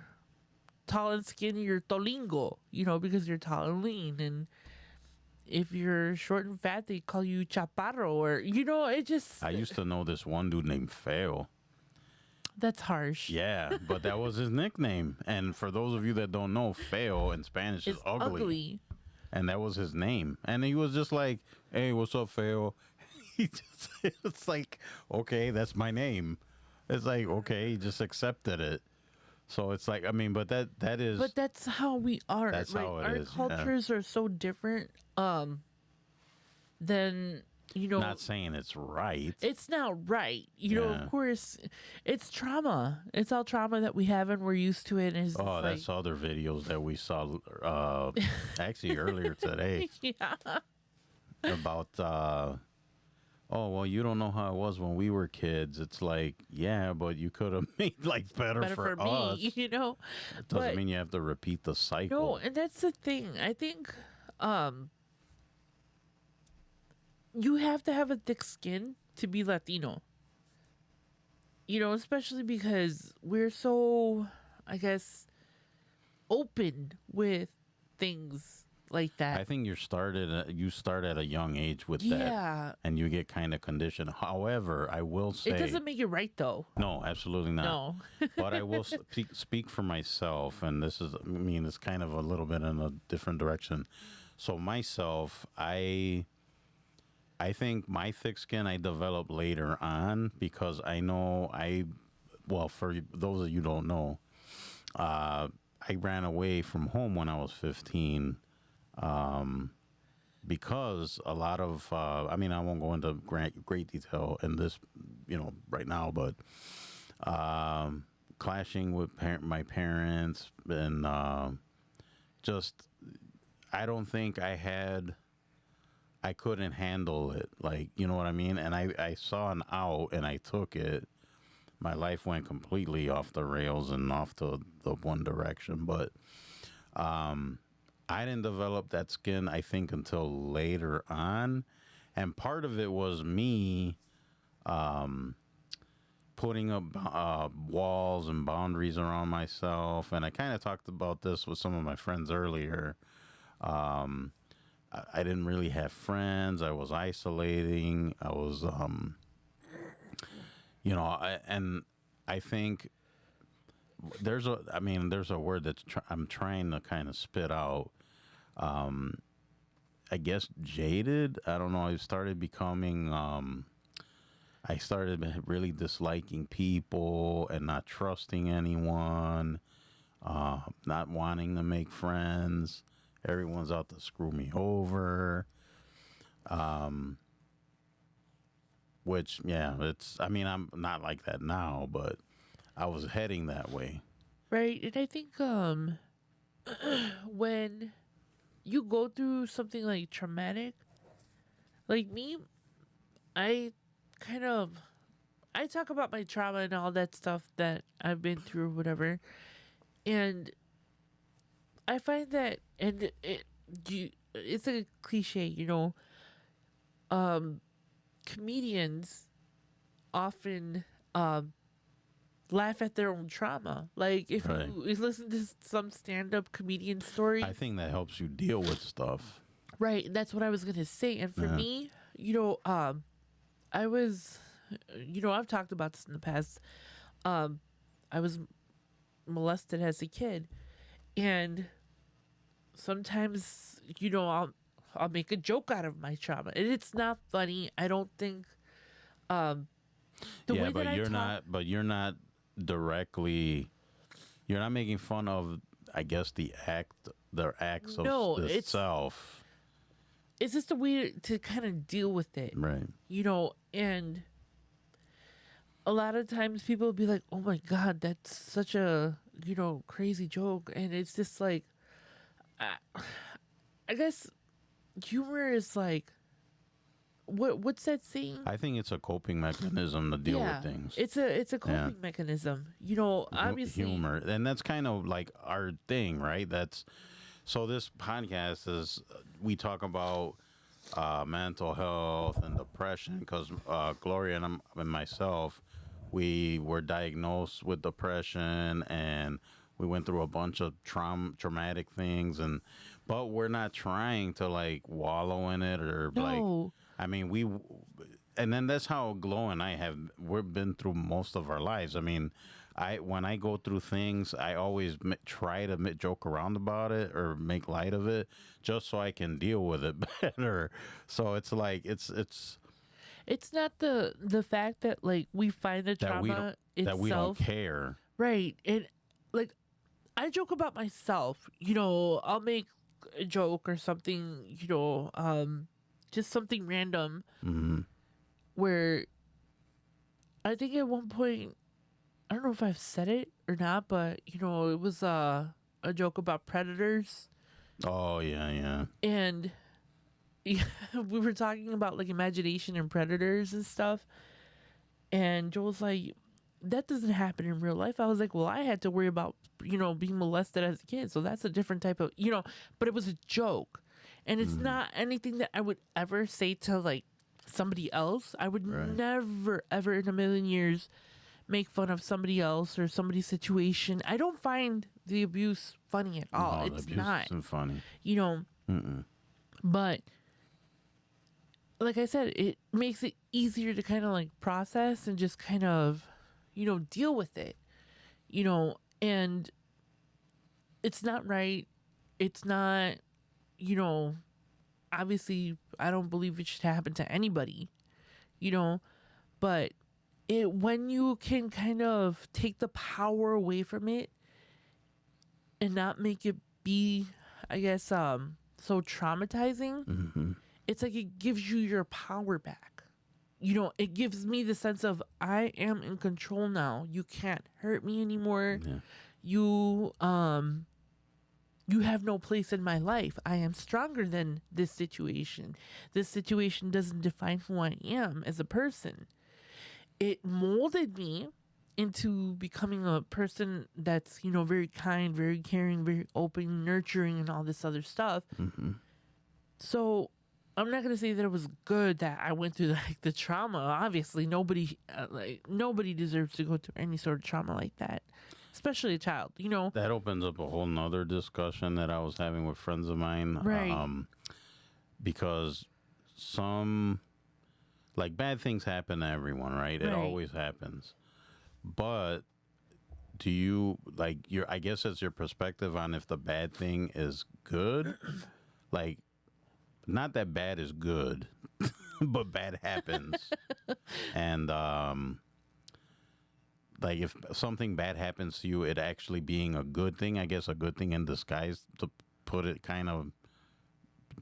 tall and skinny, you're tolingo, you know, because you're tall and lean, and if you're short and fat, they call you chaparro, or you know, it just
I used to know this one dude named Fail.
that's harsh.
Yeah, but that was his nickname. And for those of you that don't know, Fail in Spanish is
It's
ugly. And that was his name. And he was just like, hey, what's up, Fail? It's like, okay, that's my name. It's like, okay, he just accepted it. So it's like, I mean, but that is.
But that's how we are.
That's
like,
how it
our
is,
cultures are so different. Than you know.
Not saying it's right.
It's not right. You know,
Yeah.
of course, it's trauma. It's all trauma that we have, and we're used to it. And it's
Oh,
just
that's other videos that we saw actually earlier today
like, yeah.
about oh, well, you don't know how it was when we were kids. It's like, yeah, but you could have made life better for us.
me, you know.
It doesn't mean you have to repeat the cycle.
No, and that's the thing. I think you have to have a thick skin to be Latino. Especially because we're so, I guess, open with things like
I
that.
think you start at a young age with that,
Yeah.
and you get kind of conditioned. However, I will say
It doesn't make it right, though.
no, absolutely not.
No.
But I will speak for myself, and this is, I mean, it's kind of a little bit in a different direction. So myself, I think my thick skin I developed later on because well, for those of you who don't know, I ran away from home when I was 15 because a lot of, I mean, I won't go into great detail in this, right now, but clashing with my parents and just, I don't think I couldn't handle it. Like, you know what I mean? And I saw an out and I took it. My life went completely off the rails and off to the one direction. But I didn't develop that skin, I think, until later on. And part of it was me putting up walls and boundaries around myself. And I kind of talked about this with some of my friends earlier. I didn't really have friends. I was isolating. I was, and I think there's a word that I'm trying to kind of spit out. I guess jaded. I don't know. I started really disliking people and not trusting anyone, not wanting to make friends. Everyone's out to screw me over. Which, yeah, I'm not like that now, but I was heading that way.
Right. And I think when you go through something like traumatic, like me, I kind of I talk about my trauma and all that stuff that I've been through, whatever, and I find that, and it's a cliche, comedians often laugh at their own trauma. Like if
Right.
you listen to some stand-up comedian story,
I think that helps you deal with stuff.
right? That's what I was gonna say. And for
Yeah.
me, I was, I've talked about this in the past. I was molested as a kid, and sometimes, I'll make a joke out of my trauma, and it's not funny. I don't think. The
Yeah,
way
but
that
you're not. But you're not directly. You're not making fun of, I guess, the acts of
No,
the
it's-
self.
It's just a way to kind of deal with it,
Right.
And a lot of times people will be like, "Oh my God, that's such a crazy joke," and it's just like, I guess humor is like, what's that saying?
I think it's a coping mechanism to deal with things.
It's a coping mechanism. Obviously,
Humor, and that's kind of like our thing, right? So this podcast is, we talk about mental health and depression because Gloria and myself, we were diagnosed with depression and we went through a bunch of traumatic things, but we're not trying to like wallow in it or like.
no.
I mean, and then that's how Glow and I we've been through most of our lives. I mean, when I go through things, I always try to joke around about it or make light of it just so I can deal with it better. So it's like, it's
It's not the fact that like we find the
that
trauma
that we don't
itself,
care.
right? And like I joke about myself. I'll make a joke or something. Just something random
Hmm.
where I think at one point, I don't know if I've said it or not, but it was a joke about predators,
Oh, yeah.
and we were talking about like imagination and predators and stuff, and Joel's like, that doesn't happen in real life. I was like, well, I had to worry about being molested as a kid, so that's a different type of but it was a joke, and it's not anything that I would ever say to like somebody else. I would
Right.
never, ever in a million years make fun of somebody else or somebody's situation. I don't find the abuse funny at all.
No, the
It's
abuse
not,
isn't funny.
you know,
Mm-mm.
but like I said, it makes it easier to kind of like process and just kind of, deal with it, and it's not right. It's not, you know, obviously, I don't believe it should happen to anybody, but when you can kind of take the power away from it and not make it be, I guess, so traumatizing,
Mm-hmm.
it's like it gives you your power back. It gives me the sense of I am in control now. You can't hurt me anymore.
Yeah.
You have no place in my life. I am stronger than this situation. This situation doesn't define who I am as a person. It molded me into becoming a person that's, very kind, very caring, very open, nurturing, and all this other stuff.
Mm-hmm.
So I'm not gonna say that it was good that I went through the trauma. Obviously, nobody deserves to go through any sort of trauma like that, especially a child.
That opens up a whole nother discussion that I was having with friends of mine.
Right.
Because some, bad things happen to everyone, right? It
Right.
always happens. But do you, I guess it's your perspective on if the bad thing is good? Not that bad is good, but bad happens. And, if something bad happens to you, it actually being a good thing, I guess a good thing in disguise, to put it kind of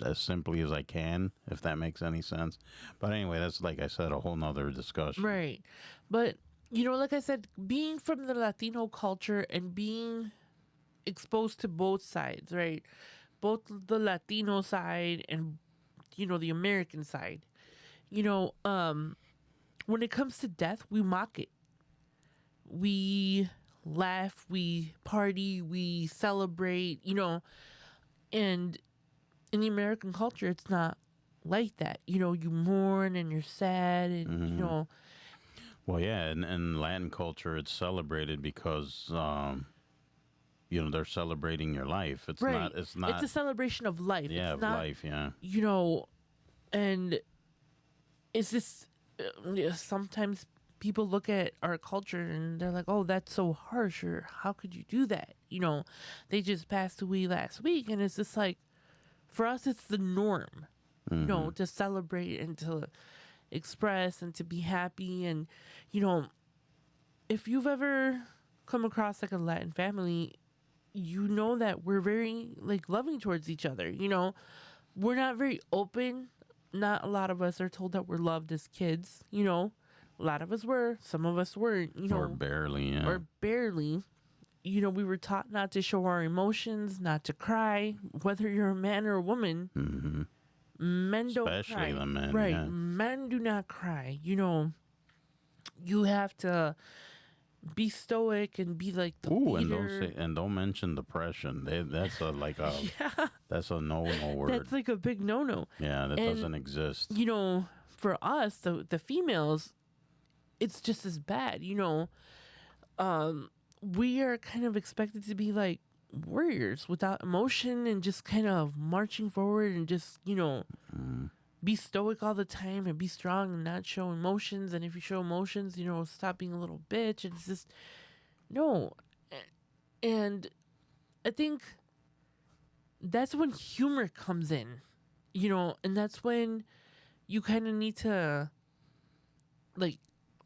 as simply as I can, if that makes any sense. But anyway, that's, like I said, a whole nother discussion.
Right. But, like I said, being from the Latino culture and being exposed to both sides, right? Both the Latino side and, the American side. When it comes to death, we mock it. We laugh, we party, we celebrate, and in the American culture, it's not like that. You mourn and you're sad and,
Mhm. Well, yeah, in Latin culture, it's celebrated because, they're celebrating your life. It's
right.
not. It's not.
It's a celebration of life.
Yeah,
it's
of
not,
life. Yeah.
And it's just, sometimes people look at our culture and they're like, oh, that's so harsh, or how could you do that? They just passed away last week. And it's just like, for us, it's the norm,
Mhm.
to celebrate and to express and to be happy. And, if you've ever come across a Latin family, that we're very loving towards each other. We're not very open. Not a lot of us are told that we're loved as kids. A lot of us were. Some of us weren't.
Or barely. Yeah.
Or barely. We were taught not to show our emotions, not to cry, whether you're a man or a woman.
Mm-hmm.
Men don't cry.
Especially the men.
Right.
Yeah.
Men do not cry. You have to be stoic and be the
Ooh,
leader.
and don't mention depression. That's a
Yeah.
that's a no word.
That's a big no-no.
Yeah, that
And,
doesn't exist.
For us, the females, it's just as bad. We are kind of expected to be warriors without emotion and just kind of marching forward and just, be stoic all the time and be strong and not show emotions. And if you show emotions, stop being a little bitch. It's just, no. And I think that's when humor comes in, and that's when you kind of need to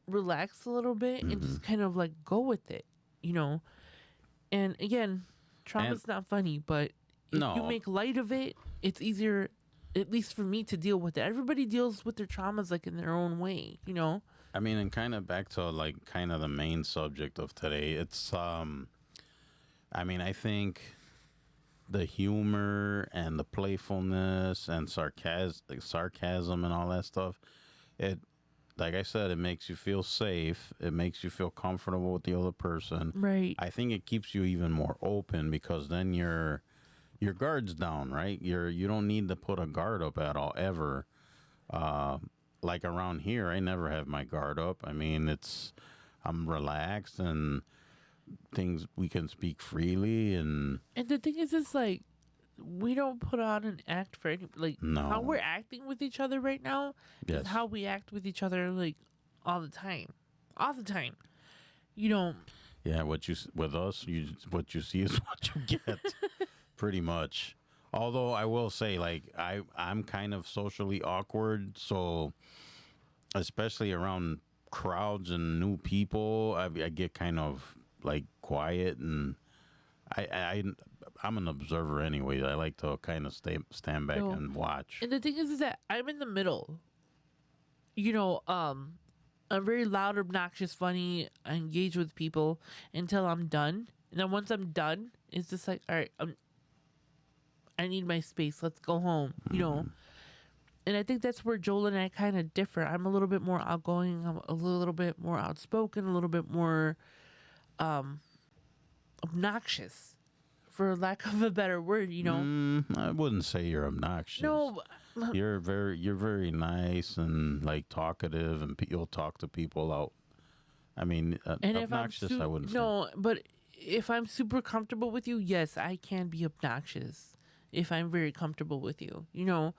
relax a little bit and just kind of go with it, And again, trauma's not funny, but if
No.
you make light of it, it's easier, at least for me, to deal with it. Everybody deals with their traumas in their own way,
I mean, and kind of back to kind of the main subject of today. It's I mean, I think the humor and the playfulness and sarcasm and all that stuff, it, like I said, it makes you feel safe. It makes you feel comfortable with the other person.
Right.
I think it keeps you even more open because then your guard's down, right? You don't need to put a guard up at all ever. like around here, I never have my guard up. I mean, I'm relaxed and things we can speak freely and
And the thing is, it's like we don't put on an act for any, like how
no.
we're acting with each other right now
Yes.
is how we act with each other like all the time, all the time. You know,
Yeah, with us, what you see is what you get, pretty much. Although I will say, like I'm kind of socially awkward, so especially around crowds and new people, I get kind of like quiet, and I'm an observer anyway. I like to kind of stand back
No.
and watch.
and the thing is that I'm in the middle. You know, I'm very loud, obnoxious, funny. I engage with people until I'm done, and then once I'm done, it's just like, all right, I need my space. Let's go home. You know. And I think that's where Joel and I kind of differ. I'm a little bit more outgoing. I'm a little bit more outspoken, a little bit more obnoxious, for lack of a better word. You know,
I wouldn't say you're obnoxious.
no,
You're very nice and like talkative, and you'll talk to people out. I mean,
and if I'm
obnoxious, I wouldn't say.
no, but if I'm super comfortable with you, yes, I can be obnoxious. If I'm very comfortable with you, you know,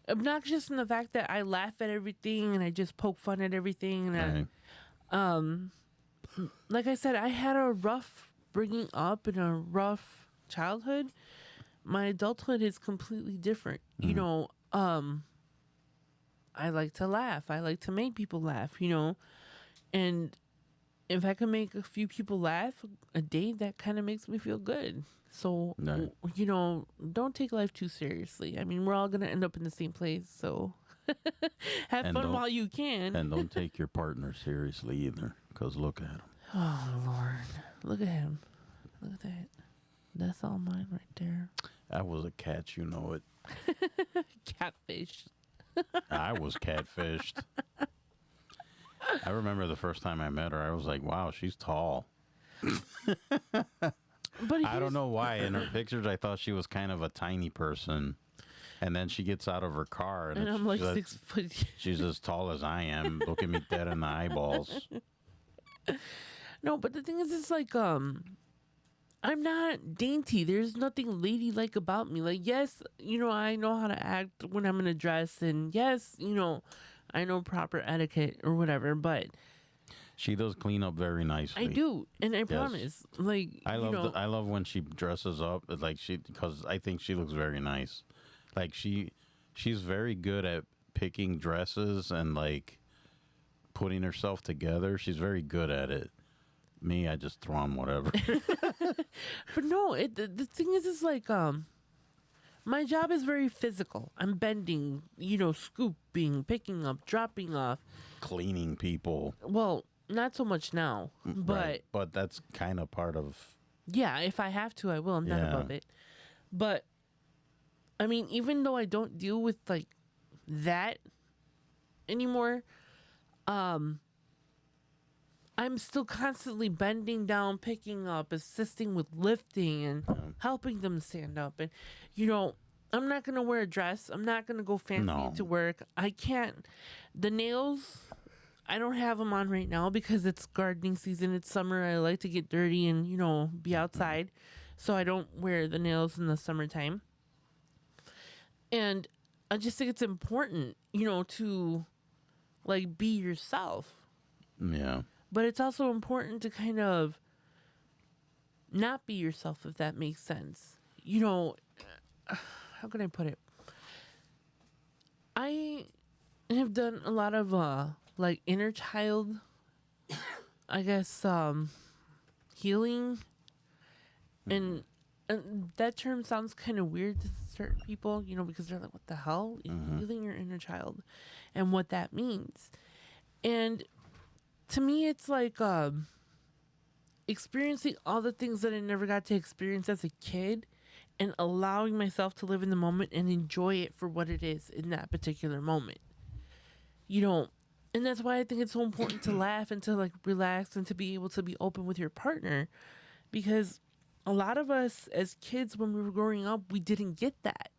obnoxious in the fact that I laugh at everything and I just poke fun at everything, and
Right.
like I said, I had a rough bringing up and a rough childhood. My adulthood is completely different. You know, I like to laugh. I like to make people laugh, you know. And if I can make a few people laugh a day, that kind of makes me feel good. So,
Right.
you know, don't take life too seriously. I mean, we're all going to end up in the same place. So have
And
fun
don't-
while you can.
And don't take your partner seriously either, because look at him.
Oh, Lord. Look at him. Look at that. That's all mine right there.
I was a catch, you know it.
Catfish.
I was catfished. I remember the first time I met her, I was like, wow, she's tall.
But
I don't know why. In her pictures, I thought she was kind of a tiny person. And then she gets out of her car,
And I'm like
she's
6 foot.
she's as tall as I am. Look at me dead in the eyeballs.
No, but the thing is, it's like, I'm not dainty. There's nothing ladylike about me. Like, yes, you know, I know how to act when I'm in a dress, and yes, you know, I know proper etiquette or whatever, but
She does clean up very nicely.
I do, and I promise, like,
I
you know,
I love when she dresses up, like because I think she looks very nice. Like she's very good at picking dresses and like putting herself together. She's very good at it. Me, I just throw on whatever.
but no, the thing is like, my job is very physical. I'm bending, you know, scooping, picking up, dropping off.
Cleaning people.
Well, not so much now, but
Right. But that's kind of part of.
yeah, if I have to, I will. I'm not
Yeah.
above it. But I mean, even though I don't deal with like that anymore, I'm still constantly bending down, picking up, assisting with lifting and helping them stand up. And you know, I'm not gonna wear a dress. I'm not gonna go fancy
No.
to work. I can't. The nails, I don't have them on right now because it's gardening season. It's summer. I like to get dirty and, you know, be outside. So I don't wear the nails in the summertime. And I just think it's important, you know, to like be yourself.
Yeah.
But it's also important to kind of not be yourself, if that makes sense. You know, how can I put it? I have done a lot of like inner child, I guess, healing, and that term sounds kind of weird to certain people, you know, because they're like, "What the hell?" Healing your inner child, and what that means, and to me, it's like experiencing all the things that I never got to experience as a kid, and allowing myself to live in the moment and enjoy it for what it is in that particular moment. You know, and that's why I think it's so important to laugh and to like relax and to be able to be open with your partner, because a lot of us as kids when we were growing up, we didn't get that.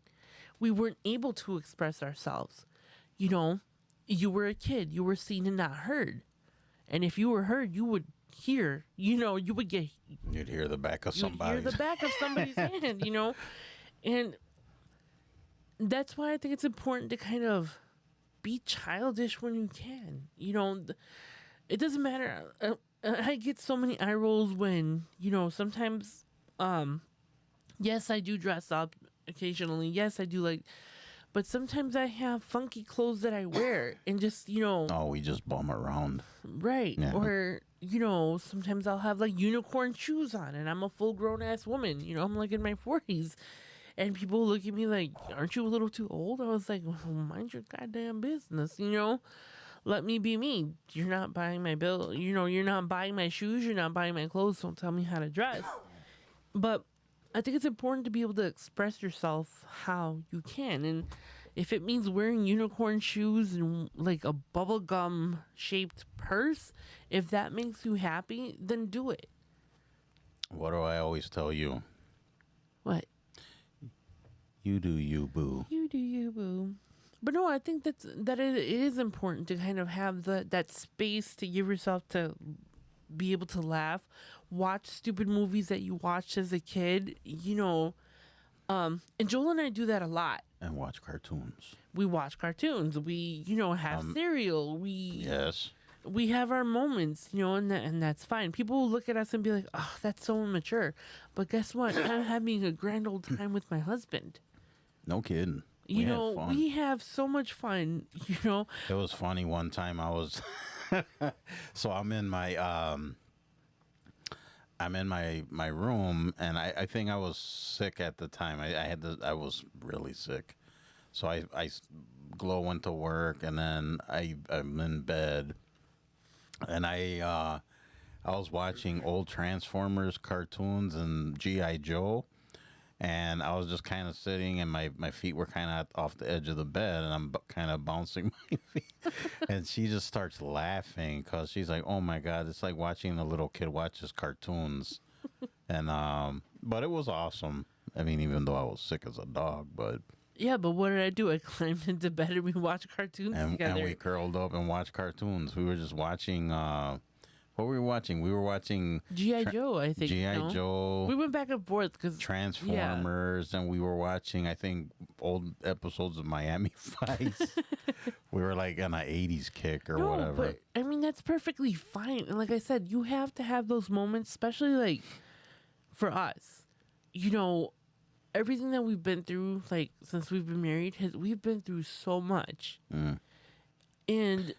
We weren't able to express ourselves, you know, you were a kid, you were seen and not heard. And if you were heard, you would hear, you would get,
You'd hear the back of
you'd hear
somebody.
the back of somebody's hand, And that's why I think it's important to kind of be childish when you can. It doesn't matter. I get so many eye rolls when, sometimes, yes, I do dress up occasionally. Yes, I do but sometimes I have funky clothes that I wear and just,
Oh, we just bum around.
right.
Yeah.
Or, sometimes I'll have unicorn shoes on and I'm a full grown ass woman. I'm in my 40s. And people look at me like, aren't you a little too old? I was like, well, mind your goddamn business, Let me be me. You're not buying my bill. You're not buying my shoes. You're not buying my clothes. Don't tell me how to dress. But I think it's important to be able to express yourself how you can. And if it means wearing unicorn shoes and a bubblegum shaped purse, if that makes you happy, then do it.
What do I always tell you?
What?
You do you, boo.
You do you, boo. But no, I think that it is important to kind of have that space to give yourself to be able to laugh, watch stupid movies that you watched as a kid, and Joel and I do that a lot.
And watch cartoons.
We watch cartoons. We, have cereal.
Yes.
We have our moments, and that's fine. People will look at us and be like, oh, that's so immature. But guess what? I'm having a grand old time with my husband.
No kidding. We had fun.
We have so much fun,
It was funny one time I was so I'm in my room and I think I was sick at the time. I was really sick. So I went to work and then I'm in bed and I was watching old Transformers cartoons and G.I. Joe. And I was just kind of sitting, and my feet were kind of off the edge of the bed, and I'm kind of bouncing my feet. And she just starts laughing because she's like, "Oh my God, it's like watching a little kid watch his cartoons." And but it was awesome. I mean, even though I was sick as a dog, but
yeah. But what did I do? I climbed into bed and we watched cartoons together.
And we curled up and watched cartoons. We were just watching. What were we watching? We were watching
G.I. Joe, I think.
G.I. Joe.
We went back and forth because
Transformers, and we were watching, I think, old episodes of Miami Vice. We were like on an 80s kick or whatever.
But I mean, that's perfectly fine. And like I said, you have to have those moments, especially for us. Everything that we've been through, since we've been married, we've been through so much.
Mm.
And,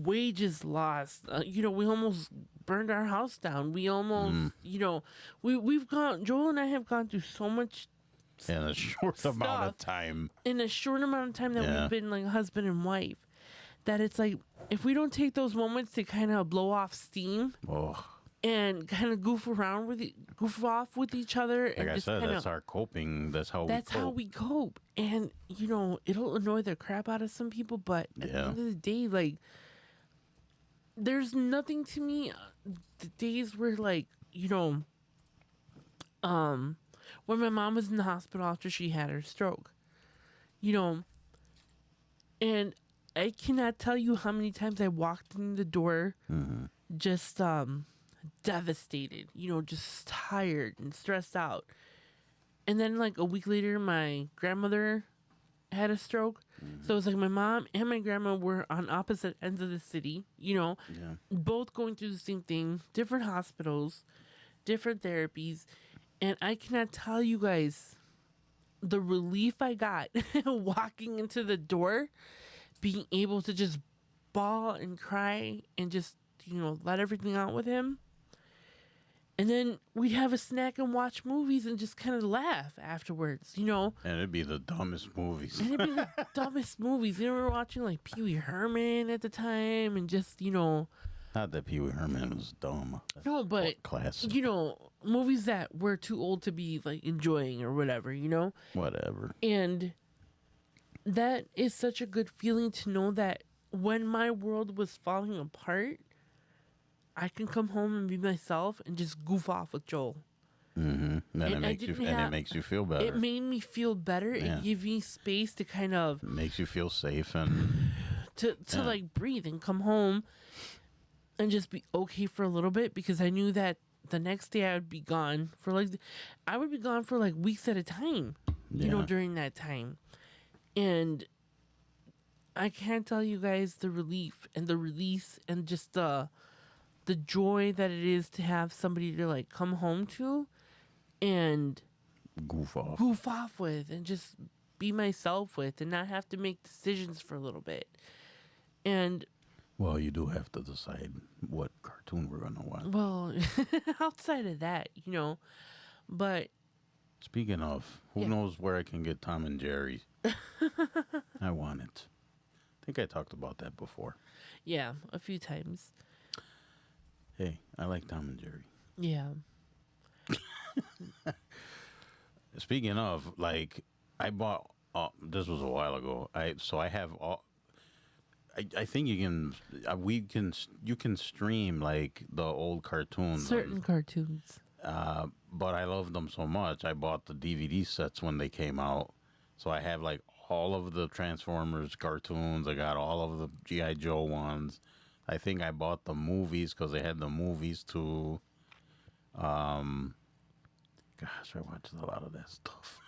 wages lost. We almost burned our house down. We almost, we've gone. Joel and I have gone through so much
in a short amount of time.
In a short amount of time that we've been husband and wife, that it's if we don't take those moments to kind of blow off steam and kind of goof off with each other.
Like
and
I said, that's our coping. That's how we cope.
And it'll annoy the crap out of some people, but at the end of the day, there's nothing to me. The days where when my mom was in the hospital after she had her stroke, and I cannot tell you how many times I walked in the door just devastated, just tired and stressed out. And then a week later, my grandmother had a stroke. So it was my mom and my grandma were on opposite ends of the city, both going through the same thing, different hospitals, different therapies. And I cannot tell you guys the relief I got walking into the door, being able to just bawl and cry and just, let everything out with him. And then we'd have a snack and watch movies and just kind of laugh afterwards, And
it'd be the dumbest movies.
We were watching Pee Wee Herman at the time and just,
Not that Pee Wee Herman was dumb.
No, but,
classic.
Movies that we're too old to be enjoying or whatever,
Whatever.
And that is such a good feeling to know that when my world was falling apart, I can come home and be myself and just goof off with Joel.
And it
And I
makes you
didn't
and it
have-
makes you feel better.
It made me feel better.
Yeah.
It gave me space to kind of
It makes you feel safe and
to
Yeah.
like breathe and come home and just be okay for a little bit, because I knew that the next day I would be gone for I would be gone for like weeks at a time,
Yeah.
during that time. And I can't tell you guys the relief and the release and just the joy that it is to have somebody to like come home to and
goof off.
goof off with and just be myself with and not have to make decisions for a little bit. And
Well, you do have to decide what cartoon we're gonna watch.
well, outside of that, but
Speaking of, who
Yeah.
knows where I can get Tom and Jerry? I want it. I think I talked about that before.
yeah, a few times.
Hey, I like Tom and Jerry.
Yeah.
Speaking of, like, I bought. This was a while ago. I have all. I think you can. You can stream like the old cartoons.
Certain cartoons.
But I loved them so much. I bought the DVD sets when they came out. So I have like all of the Transformers cartoons. I got all of the G.I. Joe ones. I think I bought the movies because they had the movies too. Gosh, I watched a lot of that stuff.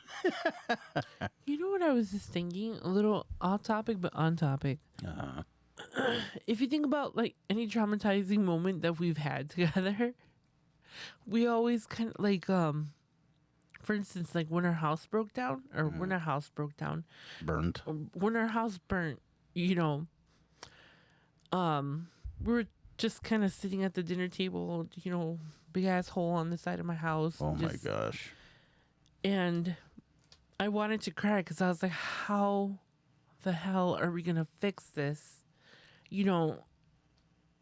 You know what I was just thinking? A little off topic, but on topic. If you think about like any traumatizing moment that we've had together, we always kind of like, for instance, like when our house broke down, or when our house broke down,
Burnt.
or when our house burnt, we were just kind of sitting at the dinner table, big ass hole on the side of my house.
Oh my
just-
gosh.
And I wanted to cry because I was like, how the hell are we going to fix this?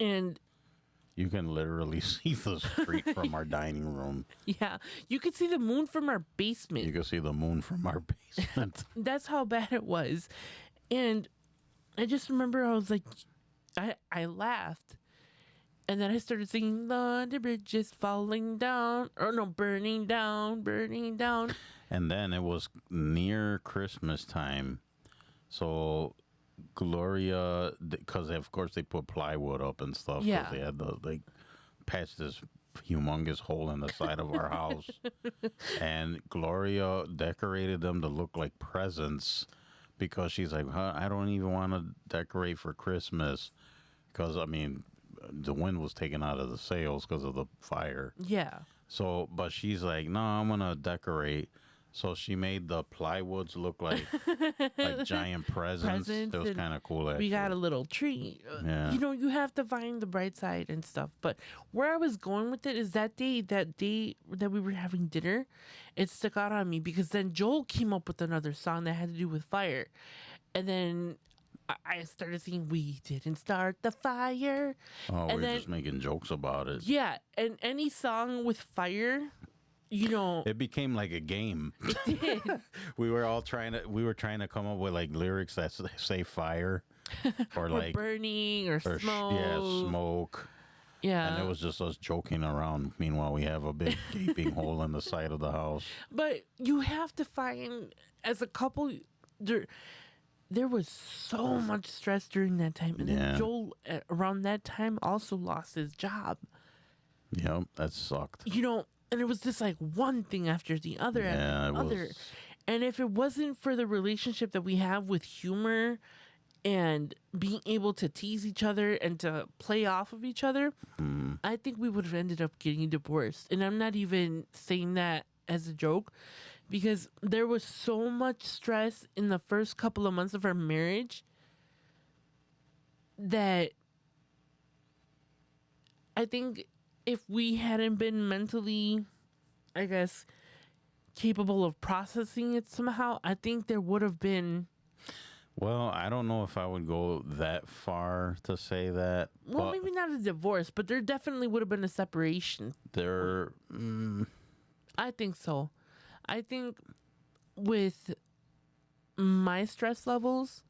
And
You can literally see the street from our dining room.
yeah, you could see the moon from our basement.
You can see the moon from our basement.
That's how bad it was. And I just remember I was like, I laughed. And then I started singing, the bridge is falling down. Or no, burning down, burning down.
And then it was near Christmas time. So Gloria, because of course they put plywood up and stuff. 'cause
Yeah.
They had they patched this humongous hole in the side of our house. And Gloria decorated them to look like presents because she's like, I don't even want to decorate for Christmas. Because, I mean, the wind was taken out of the sails because of the fire.
Yeah.
So, but she's like, no, I'm gonna decorate. So she made the plywoods look like giant presents.
Presents,
It was
and
kind of cool. Actually.
We got a little tree.
Yeah.
You have to find the bright side and stuff. But where I was going with it is that day that we were having dinner, it stuck out on me because then Joel came up with another song that had to do with fire. And then I started singing, we didn't start the fire.
Oh,
and
we're
then-
just making jokes about it.
Yeah. And any song with fire,
It became like a game.
it did.
We were trying to come up with like lyrics that say fire or
or
like
burning or
or
smoke.
yeah, smoke.
Yeah.
And it was just us joking around. Meanwhile, we have a big gaping hole in the side of the house.
But you have to find, as a couple, there was so much stress during that time. And
Yeah.
then Joel, around that time, also lost his job.
Yep, that sucked.
And it was just like one thing after the other
Yeah,
after
it
the other.
was.
And if it wasn't for the relationship that we have with humor and being able to tease each other and to play off of each other, I think we would have ended up getting divorced. And I'm not even saying that as a joke, because there was so much stress in the first couple of months of our marriage that I think if we hadn't been mentally, I guess, capable of processing it somehow, I think there would have been.
Well, I don't know if I would go that far to say that.
Well,
but
maybe not a divorce, but there definitely would have been a separation.
there.
I think so. I think with my stress levels,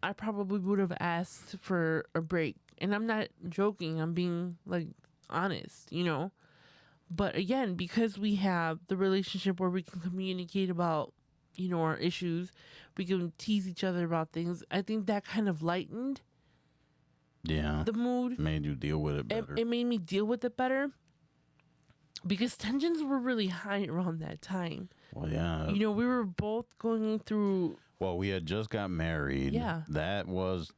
I probably would have asked for a break. And I'm not joking. I'm being like honest, But again, because we have the relationship where we can communicate about, our issues, we can tease each other about things. I think that kind of lightened the mood.
Made you deal with it better.
It made me deal with it better because tensions were really high around that time.
Well, yeah.
We were both going through.
Well, we had just got married.
Yeah.
That was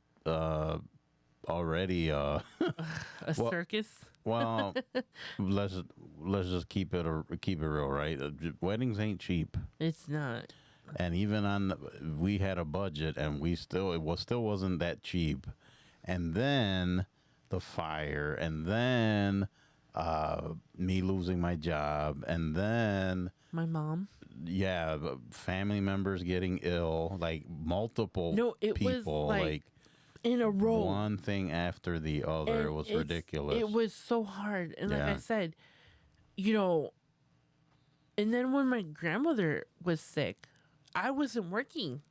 already
a circus.
Well, let's just keep it real, right? Weddings ain't cheap.
It's not.
And even we had a budget, and it still wasn't that cheap. And then the fire, and then me losing my job, and then
my mom.
Yeah, family members getting ill, like multiple people,
was like in a row,
one thing after the other.
And
it was ridiculous.
It was so hard, and like
Yeah.
I said, and then when my grandmother was sick, I wasn't working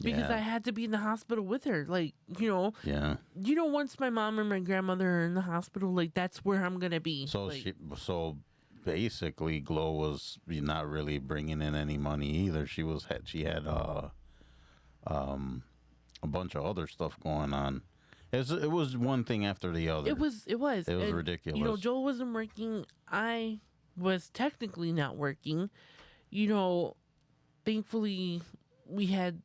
because
Yeah.
I had to be in the hospital with her. Like,
Yeah.
Once my mom and my grandmother are in the hospital, like that's where I'm gonna be.
So
like,
so basically, Glow was not really bringing in any money either. She had a bunch of other stuff going on. It was one thing after the other.
It was
And, ridiculous.
Joel wasn't working. I was technically not working. Thankfully, we had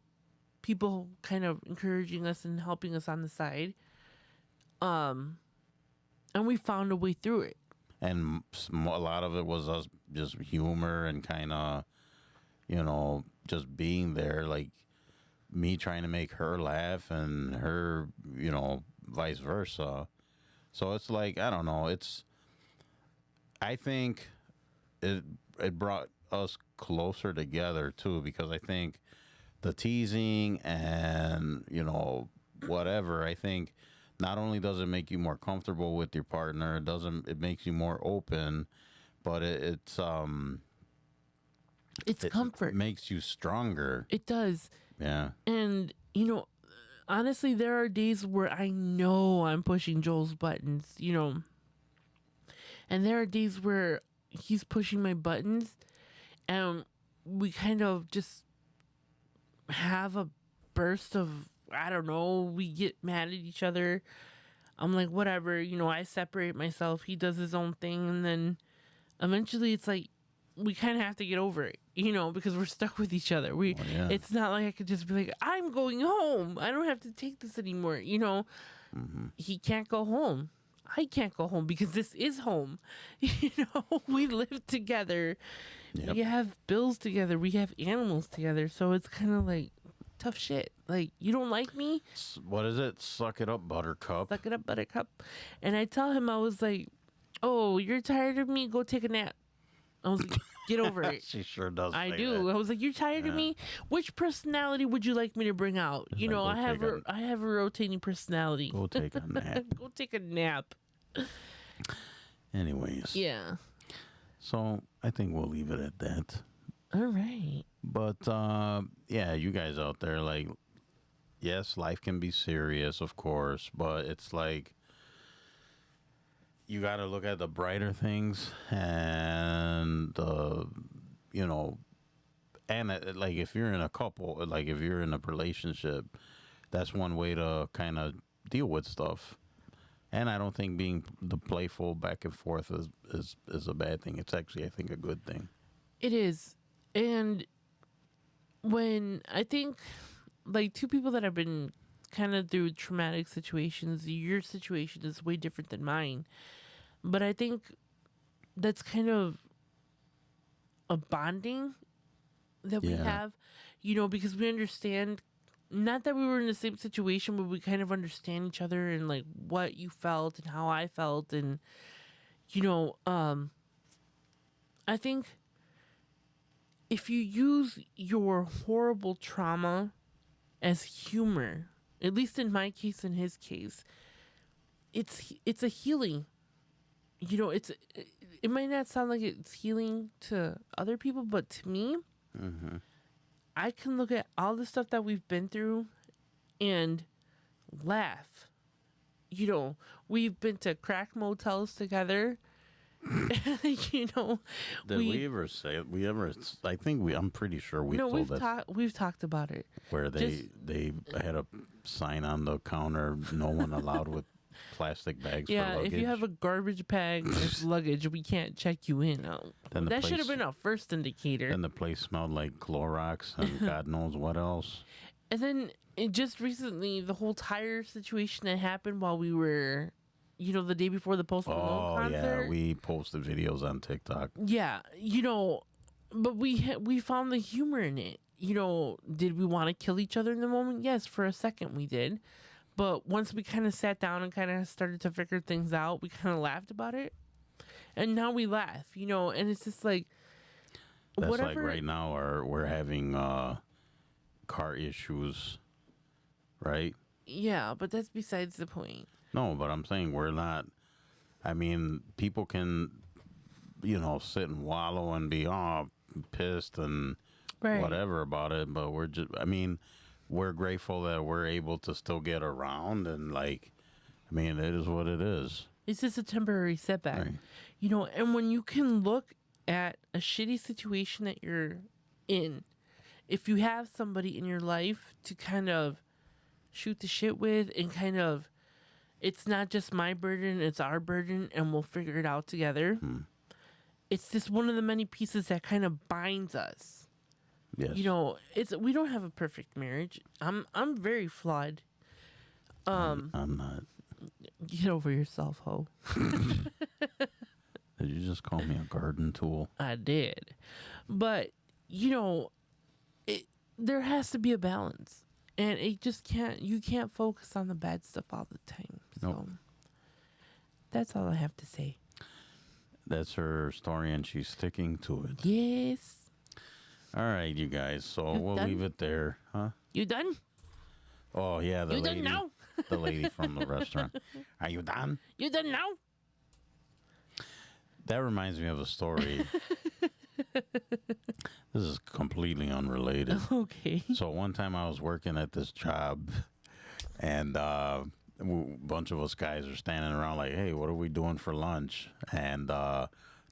people kind of encouraging us and helping us on the side. And we found a way through it.
And a lot of it was us just humor and kind of, just being there, like me trying to make her laugh and her, vice versa. So it's like, I don't know. I think it brought us closer together too, because I think the teasing and, whatever, I think not only does it make you more comfortable with your partner, it makes you more open, but it's
comfort.
It makes you stronger.
It does.
Yeah.
And, honestly, there are days where I know I'm pushing Joel's buttons, and there are days where he's pushing my buttons, and we kind of just have a burst of, I don't know, we get mad at each other. I'm like, whatever, I separate myself. He does his own thing. And then eventually it's like, we kind of have to get over it, because we're stuck with each other. It's not like I could just be like, I'm going home. I don't have to take this anymore.
Mm-hmm.
He can't go home. I can't go home because this is home. We live together.
Yep.
We have bills together. We have animals together. So it's kind of like tough shit. Like, you don't like me?
What is it? Suck it up, buttercup.
Suck it up, buttercup. And I tell him, I was like, oh, you're tired of me? Go take a nap. I was like, get over it.
She sure does.
I
say
do.
that.
I was like, you're tired of me? Which personality would you like me to bring out? I have a rotating personality.
Go take a nap.
Go take a nap.
Anyways.
Yeah.
So I think we'll leave it at that.
All right.
But yeah, you guys out there, like, yes, life can be serious, of course, but it's like you got to look at the brighter things and and like if you're in a couple, like if you're in a relationship, that's one way to kind of deal with stuff. And I don't think being the playful back and forth is a bad thing. It's actually, I think, a good thing.
It is. And when I think, like, two people that have been kind of through traumatic situations, your situation is way different than mine. But I think that's kind of a bonding that we have, because we understand, not that we were in the same situation, but we kind of understand each other and like what you felt and how I felt. And, I think if you use your horrible trauma as humor, at least in my case, in his case, it's a healing. It might not sound like it's healing to other people, but to me, I can look at all the stuff that we've been through and laugh. We've been to crack motels together You know,
Did we ever say it? I think I'm pretty sure we told that.
We've talked about it.
Where they had a sign on the counter, no one allowed with plastic bags for
Yeah,
luggage.
if you have a garbage bag as luggage, we can't check you in.
Then
That should have been a first indicator.
And the place smelled like Clorox and God knows what else.
And then just recently, the whole tire situation that happened while we were, the day before the Post Malone concert.
Yeah, we posted videos on TikTok.
Yeah, but we found the humor in it. Did we want to kill each other in the moment? Yes, for a second we did. But once we kind of sat down and kind of started to figure things out, we kind of laughed about it. And now we laugh, and it's just like,
That's
whatever.
like right now we're having car issues, right?
Yeah, but that's besides the point.
No, but I'm saying we're not. I mean, people can, sit and wallow and be pissed and whatever about it, but we're grateful that we're able to still get around and it is what it is.
It's just a temporary setback,
Right.
And when you can look at a shitty situation that you're in, if you have somebody in your life to kind of shoot the shit with and kind of, it's not just my burden, it's our burden, and we'll figure it out together. It's just one of the many pieces that kind of binds us.
Yes.
We don't have a perfect marriage. I'm very flawed.
I'm not.
Get over yourself, ho.
Did you just call me a garden tool?
I did. But, there has to be a balance. And you can't focus on the bad stuff all the time. So
Nope.
That's all I have to say.
That's her story, and she's sticking to it.
Yes.
All right, you guys. So we'll
done?
leave it there, huh?
You done?
Oh yeah, the
You
lady.
done now?
The lady from the restaurant. Are you done?
You done now?
That reminds me of a story. This is completely unrelated.
Okay.
So one time I was working at this job, and a bunch of us guys are standing around like, hey, what are we doing for lunch? And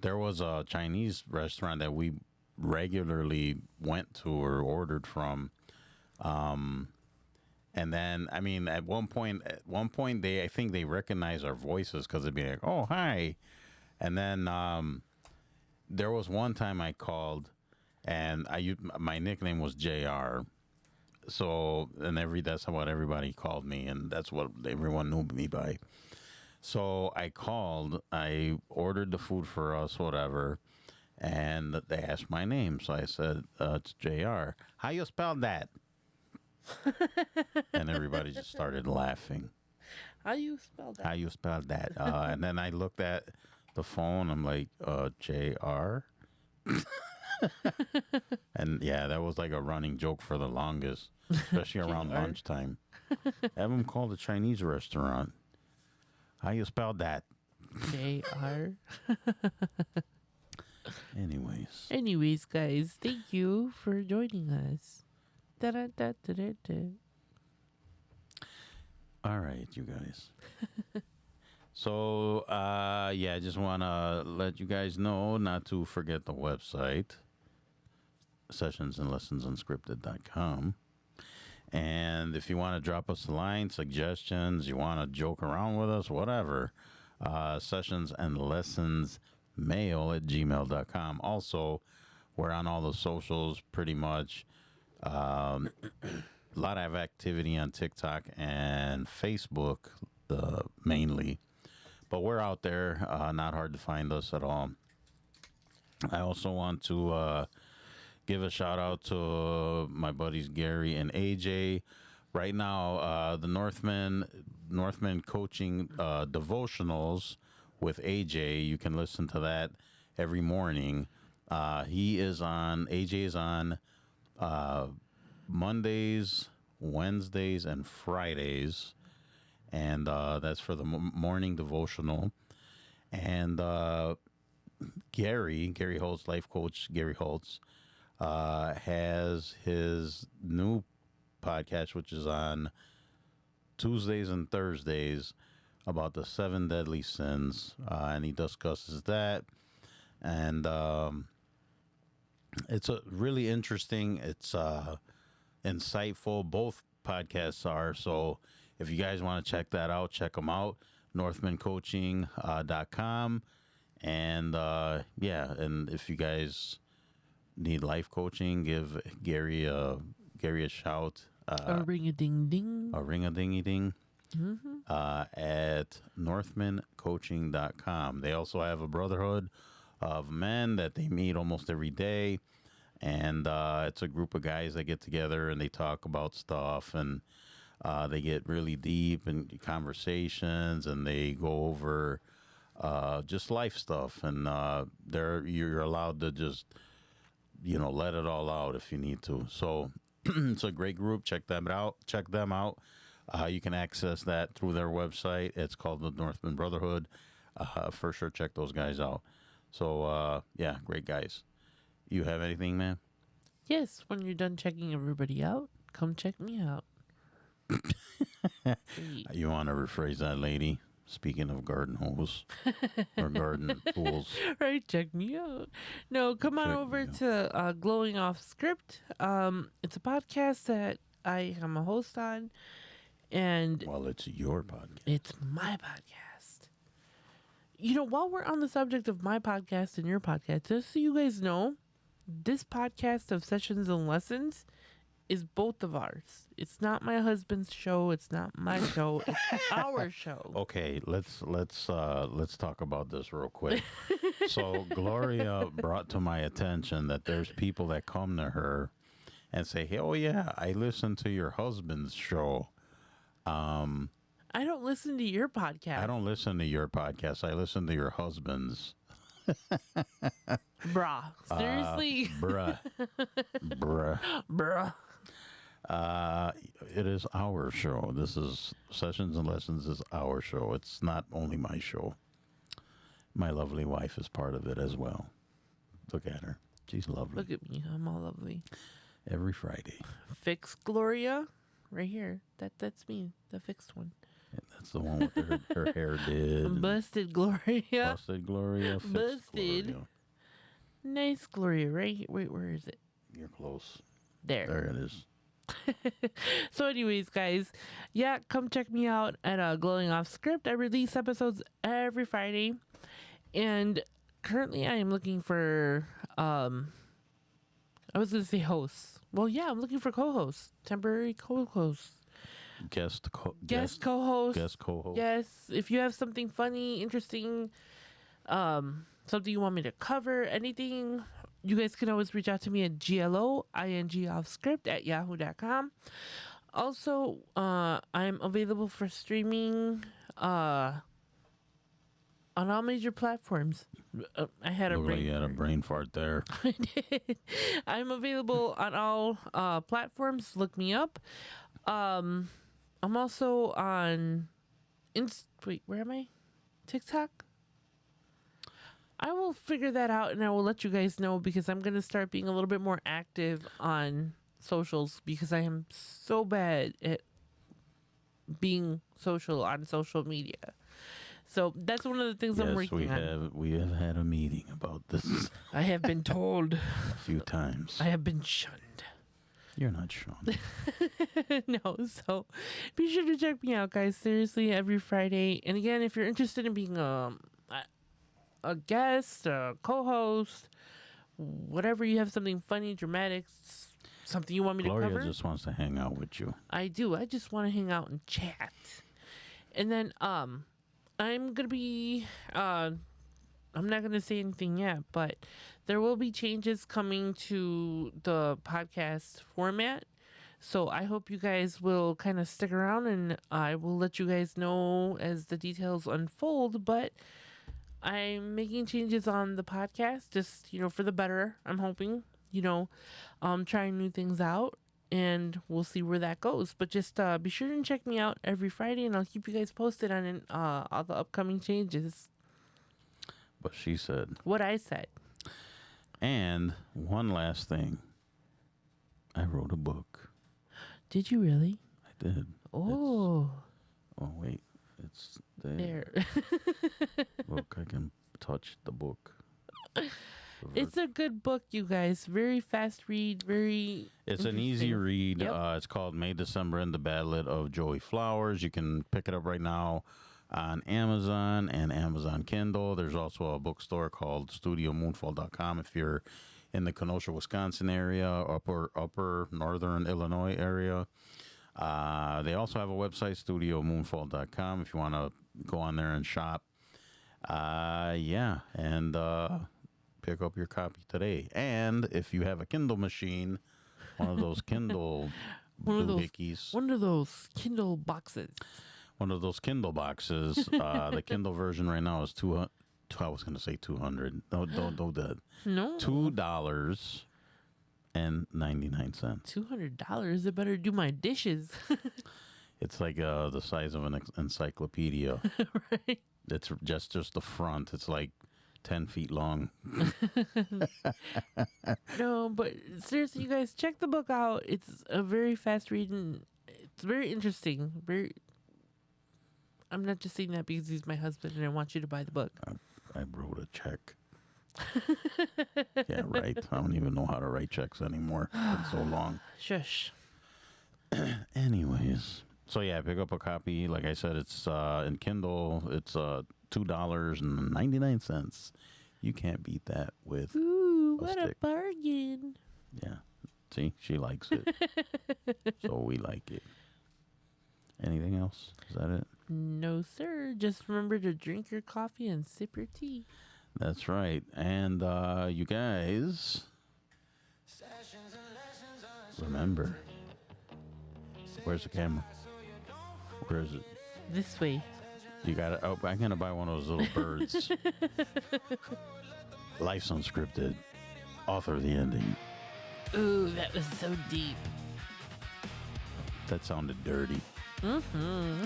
there was a Chinese restaurant that we regularly went to or ordered from. And then, at one point, I think they recognized our voices because they'd be like, oh, hi. And then there was one time I called, and my nickname was JR. So, that's what everybody called me, and that's what everyone knew me by. So I called, I ordered the food for us, whatever, and they asked my name. So I said, it's JR. How you spell that? And everybody just started laughing.
How do you spell that?
How you spell that? And then I looked at the phone. I'm like, JR? And yeah, that was like a running joke for the longest, especially around lunchtime. Have them call the Chinese restaurant. How you spell that?
JR.
Anyways,
guys, thank you for joining us. Da-da-da-da-da-da.
all right, you guys. So, I just want to let you guys know not to forget the website, sessionsandlessonsunscripted.com. And if you want to drop us a line, suggestions, you want to joke around with us, whatever, sessionsandlessonsmail@gmail.com. Also, we're on all the socials pretty much. A lot of activity on TikTok and Facebook, mainly. But we're out there, not hard to find us at all. I also want to give a shout out to my buddies Gary and AJ. Right now, the Northman coaching devotionals with AJ. You can listen to that every morning. AJ is on Mondays, Wednesdays, and Fridays. And that's for the morning devotional. And Gary Holtz, life coach Gary Holtz, has his new podcast, which is on Tuesdays and Thursdays, about the 7 deadly sins, and he discusses that. And it's a really interesting. It's insightful. Both podcasts are. So if you guys want to check that out, check them out. Northmancoaching.com. And yeah, and if you guys need life coaching, give Gary a shout.
A ring a ding ding.
A ring a dingy ding. At northmancoaching.com. They also have a brotherhood of men that they meet almost every day, and it's a group of guys that get together and they talk about stuff, and they get really deep in conversations, and they go over just life stuff, and you're allowed to just let it all out if you need to. So it's a great group. Check them out. You can access that through their website. It's called the Northman Brotherhood. For sure, check those guys out. So, yeah, great guys. You have anything, man?
Yes, when you're done checking everybody out, come check me out.
You want to rephrase that, lady? Speaking of garden hose or garden tools.
Right, check me out. No, come on over to Glowing Off Script. It's a podcast that I am a host on. And
well, it's your podcast.
It's my podcast. While we're on the subject of my podcast and your podcast, just so you guys know, this podcast of Sessions and Lessons is both of ours. It's not my husband's show. It's not my show. It's our show.
Okay, let's talk about this real quick. So Gloria brought to my attention that there's people that come to her and say, "Hey, oh yeah, I listened to your husband's show."
I don't listen to your podcast.
I don't listen to your podcast. I listen to your husband's.
Bruh. Seriously?
Bruh. It is our show. This is Sessions and Lessons is our show. It's not only my show. My lovely wife is part of it as well. Look at her. She's lovely.
Look at me. I'm all lovely.
Every Friday.
Fix Gloria. Right here. That's me. The fixed one.
And that's the one with her hair did.
Busted Gloria.
Busted Gloria.
Busted.
Gloria.
Nice Gloria, right? Wait, where is it?
You're close.
There.
There it is.
So anyways, guys, yeah, come check me out at Glowing Off Script. I release episodes every Friday. And currently I am looking for, I was going to say hosts. Well, yeah, I'm looking for co-hosts. Temporary co-hosts.
Guest co-host.
Guest co-host. Yes. If you have something funny, interesting, something you want me to cover, anything, you guys can always reach out to me at gloingoffscript@yahoo.com. Also, I'm available for streaming on all major platforms. I had
Looked like you had a brain fart there.
I did. I'm available on all platforms. Look me up. I'm also on wait, where am I? TikTok? I will figure that out and I will let you guys know, because I'm going to start being a little bit more active on socials, because I am so bad at being social on social media. So that's one of the things I'm working on.
We have had a meeting about this.
I have been told
a few times.
I have been shunned.
You're not shunned.
No, so be sure to check me out, guys. Seriously, every Friday. And again, if you're interested in being a guest, a co-host, whatever, you have something funny, dramatic, something you want me to cover.
Gloria just wants to hang out with you.
I do. I just want to hang out and chat. And then I'm gonna be I'm not gonna say anything yet, but there will be changes coming to the podcast format. So I hope you guys will kind of stick around, and I will let you guys know as the details unfold. But I'm making changes on the podcast, just, for the better, I'm hoping, trying new things out, and we'll see where that goes. But just be sure to check me out every Friday, and I'll keep you guys posted on all the upcoming changes.
But she said.
What I said.
And one last thing. I wrote a book.
Did you really?
I did.
Oh.
Oh, wait. It's there.
There.
Look, I can touch the book.
It's a good book, you guys. Very fast read. Very.
It's an easy
interesting.
read.
Yep.
It's called May December and the Ballad of Joey Flowers. You can pick it up right now on Amazon and Amazon Kindle. There's also a bookstore called StudioMoonfall.com if you're in the Kenosha, Wisconsin area, upper northern Illinois area. They also have a website, StudioMoonfall.com, if you want to go on there and shop. Yeah, and pick up your copy today. And if you have a Kindle machine, one of those Kindle doohickeys,
One of those Kindle boxes.
one of those Kindle boxes, the Kindle version right now is 200. I was going to say 200. No, don't do that.
No.
$2.99.
$200. It better do my dishes.
It's like the size of an encyclopedia.
Right.
It's just the front. It's like 10 feet long.
No, but seriously, you guys, check the book out. It's a very fast read and it's very interesting. I'm not just saying that because he's my husband and I want you to buy the book.
I wrote a check. Yeah, right. I don't even know how to write checks anymore. It's been so long.
Shush.
Anyways, so yeah, pick up a copy. Like I said, it's in Kindle. It's $2.99. You can't beat that with
Ooh,
a
what
stick.
a bargain.
Yeah. See, she likes it. So we like it. Anything else? Is that it?
No, sir. Just remember to drink your coffee and sip your tea.
That's right. And you guys, remember, where's the camera? Where is it?
This way.
You got it. Oh, I'm going to buy one of those little birds. Life's unscripted. Author the ending.
Ooh, that was so deep.
That sounded dirty.
Mm-hmm.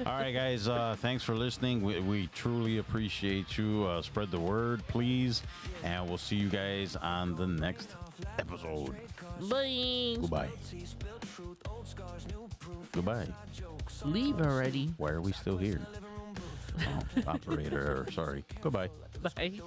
All right, guys. Thanks for listening. We truly appreciate you. Spread the word, please. And we'll see you guys on the next episode.
Bye.
Goodbye. Goodbye.
Leave already.
Why are we still here? Oh, operator, sorry. Goodbye.
Bye.